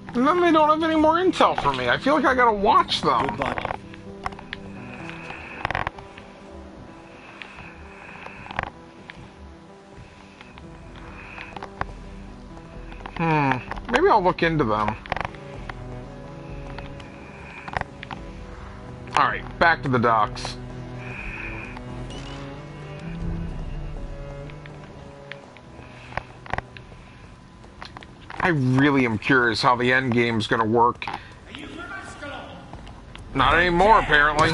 And then they don't have any more intel for me. I feel like I gotta watch them. Goodbye. Maybe I'll look into them. Alright, back to the docks. I really am curious how the end game's gonna work. Not anymore, apparently.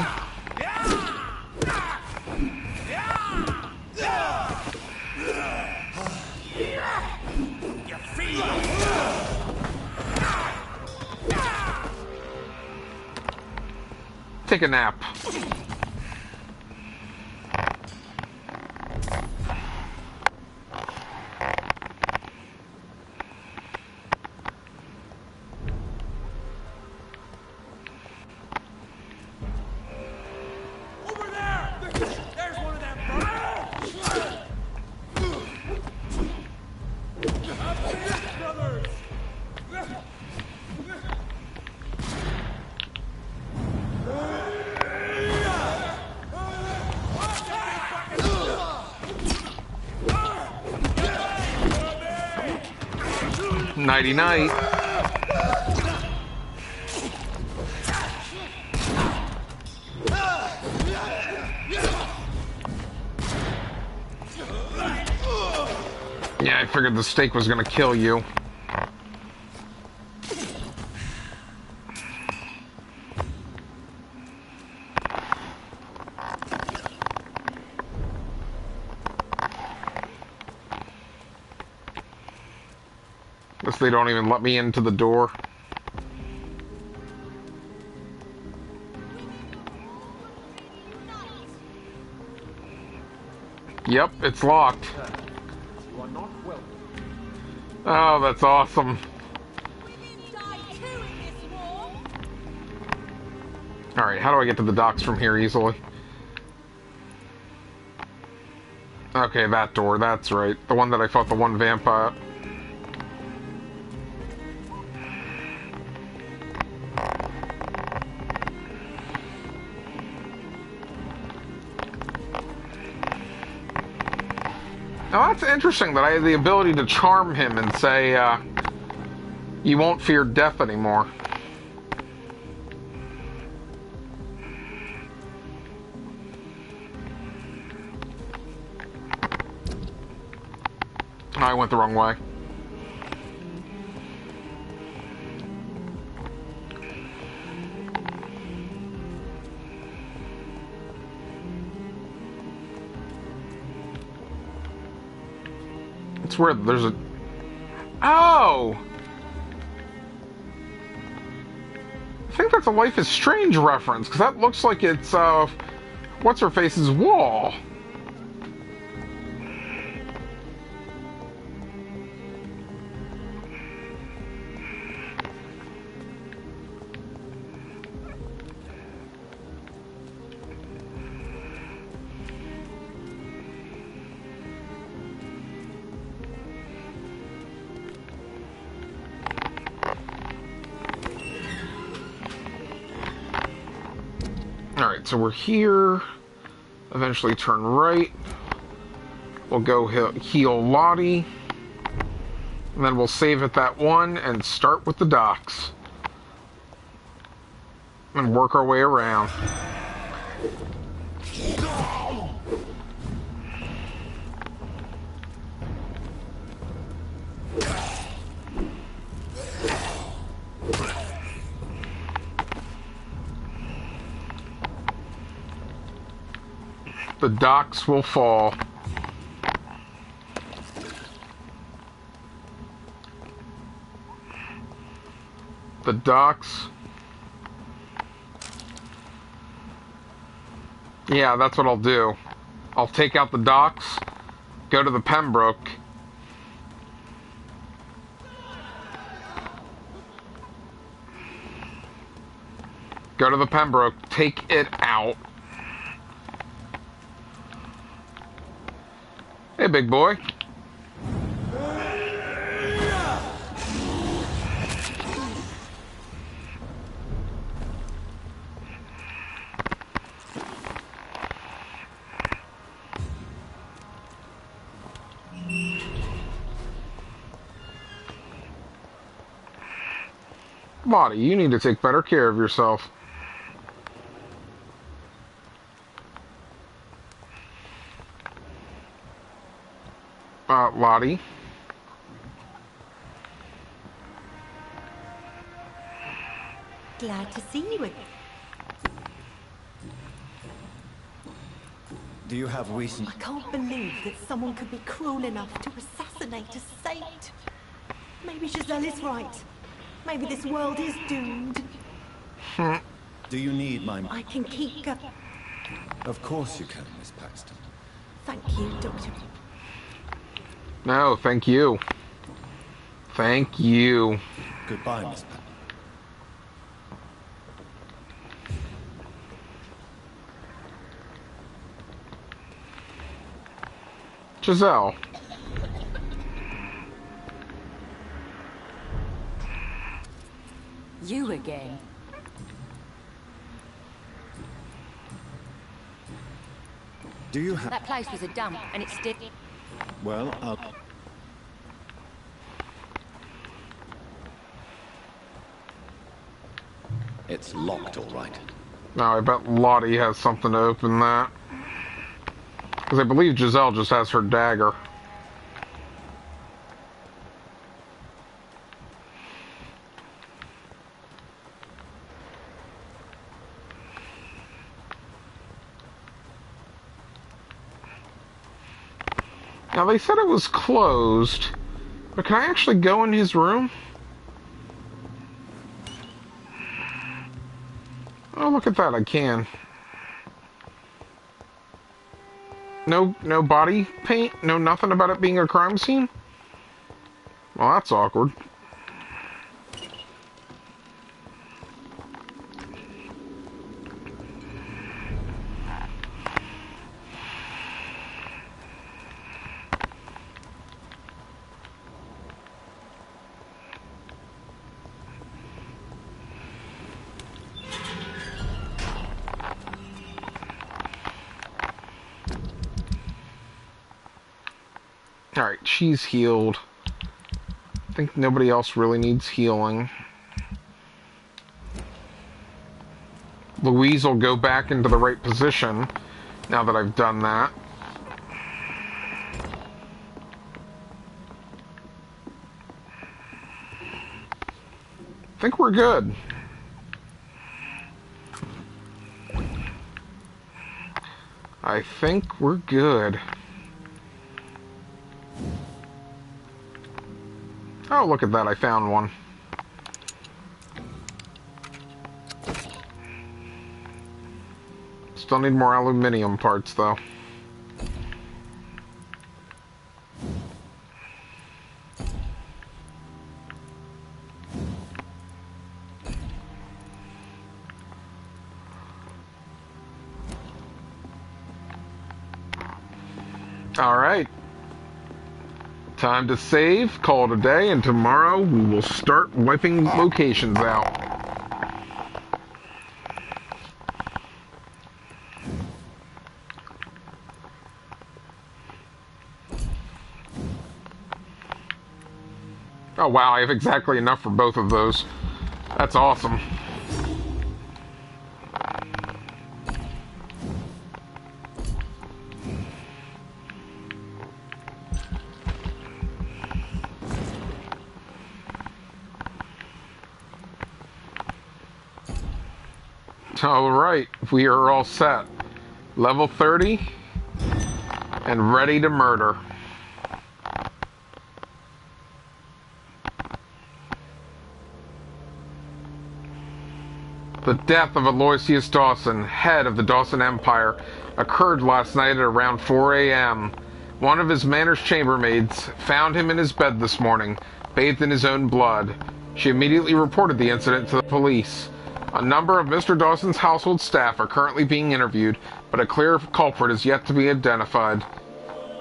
Take a nap. Over there! There's one of them brothers! Nighty night. Yeah, I figured the steak was gonna kill you. Guess they don't even let me into the door. Yep, it's locked. You are not welcome. Oh, that's awesome. Alright, how do I get to the docks from here easily? Okay, that door, that's right. The one that I fought the one vampire. Now that's interesting that I have the ability to charm him and say, you won't fear death anymore. I went the wrong way. It's weird. There's a... Oh! I think that's a Life is Strange reference, because that looks like it's, What's-Her-Face's wall. Alright, so we're here. Eventually turn right. We'll go heal Lottie. And then we'll save at that one and start with the docks. And work our way around. The docks will fall. The docks. Yeah, that's what I'll do. I'll take out the docks, go to the Pembroke. Go to the Pembroke, take it out. Hey, big boy. Lottie, you need to take better care of yourself. Lottie. Glad to see you again. Do you have recent... I can't believe that someone could be cruel enough to assassinate a saint. Maybe Giselle is right. Maybe this world is doomed. Do you need my... I can keep going. Of course you can, Miss Paxton. Thank you, Doctor. No, thank you. Thank you. Goodbye, Miss Paxton. Giselle. You again. Do you have... That place was a dump, and it's still... Well, I'll... It's locked, all right. Now, I bet Lottie has something to open that. Because I believe Giselle just has her dagger. Now, they said it was closed, but can I actually go in his room? Oh, look at that, I can. No body paint? No nothing about it being a crime scene? Well, that's awkward. Alright, she's healed. I think nobody else really needs healing. Louise will go back into the right position now that I've done that. I think we're good. I think we're good. Oh, look at that, I found one. Still need more aluminium parts, though. Alright. Time to save, call it a day, and tomorrow we will start wiping locations out. Oh wow, I have exactly enough for both of those. That's awesome. Alright, we are all set. Level 30 and ready to murder. The death of Aloysius Dawson, head of the Dawson Empire, occurred last night at around 4 a.m. One of his manor's chambermaids found him in his bed this morning, bathed in his own blood. She immediately reported the incident to the police. A number of Mr. Dawson's household staff are currently being interviewed, but a clear culprit is yet to be identified.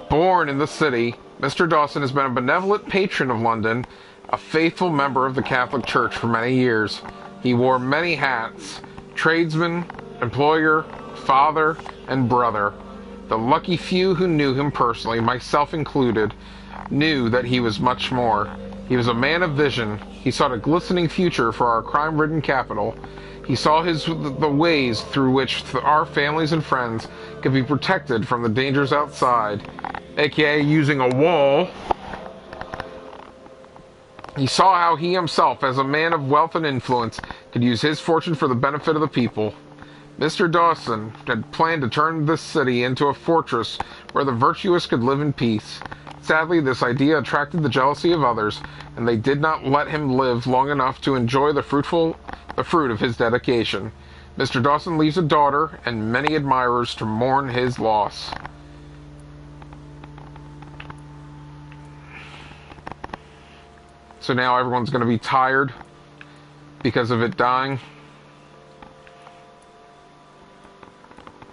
Born in the city, Mr. Dawson has been a benevolent patron of London, a faithful member of the Catholic Church for many years. He wore many hats: tradesman, employer, father, and brother. The lucky few who knew him personally, myself included, knew that he was much more. He was a man of vision. He sought a glistening future for our crime-ridden capital. He saw the ways through which our families and friends could be protected from the dangers outside, aka using a wall. He saw how he himself, as a man of wealth and influence, could use his fortune for the benefit of the people. Mr. Dawson had planned to turn this city into a fortress where the virtuous could live in peace. Sadly, this idea attracted the jealousy of others, and they did not let him live long enough to enjoy the fruit of his dedication. Mr. Dawson leaves a daughter and many admirers to mourn his loss. So now everyone's going to be tired because of it dying.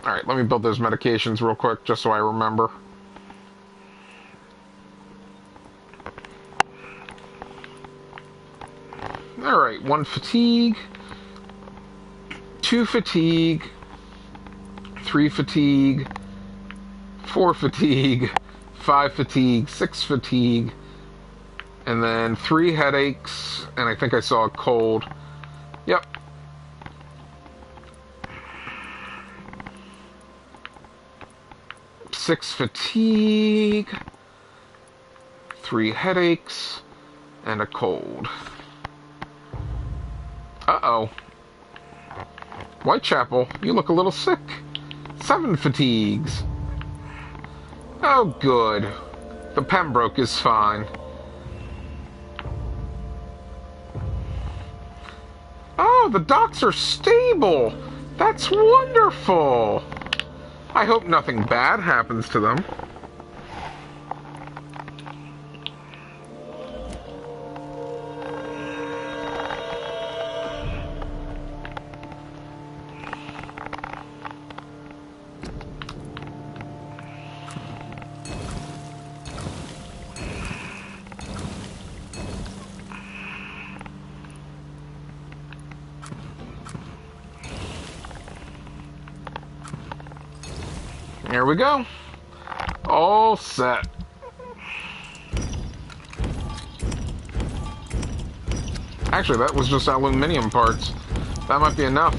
Alright, let me build those medications real quick just so I remember. Alright, 1 fatigue, 2 fatigue, 3 fatigue, 4 fatigue, 5 fatigue, 6 fatigue, and then 3 headaches, and I think I saw a cold. Yep. Six fatigue, 3 headaches, and a cold. Uh-oh. Whitechapel, you look a little sick. 7 fatigues. Oh, good. The Pembroke is fine. Oh, the docks are stable. That's wonderful. I hope nothing bad happens to them. There we go. All set. Actually, that was just aluminium parts. That might be enough.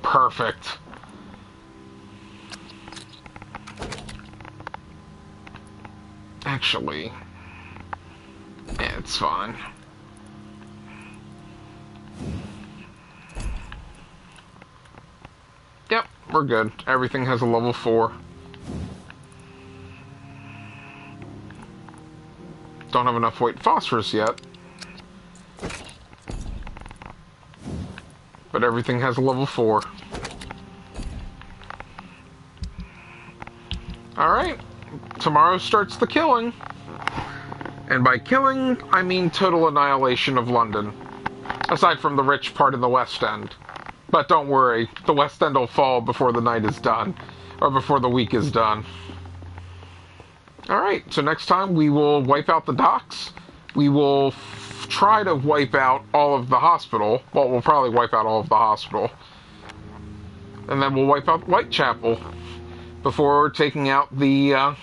Perfect. Actually, yeah, it's fine. Yep, we're good. Everything has a level 4. Don't have enough white phosphorus yet. But everything has a level 4. Alright. Tomorrow starts the killing. And by killing, I mean total annihilation of London. Aside from the rich part in the West End. But don't worry, the West End will fall before the night is done. Or before the week is done. Alright, so next time we will wipe out the docks. We will try to wipe out all of the hospital. Well, we'll probably wipe out all of the hospital. And then we'll wipe out Whitechapel. Before taking out the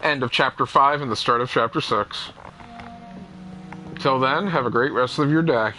end of Chapter 5 and the start of Chapter 6. Until then, have a great rest of your day.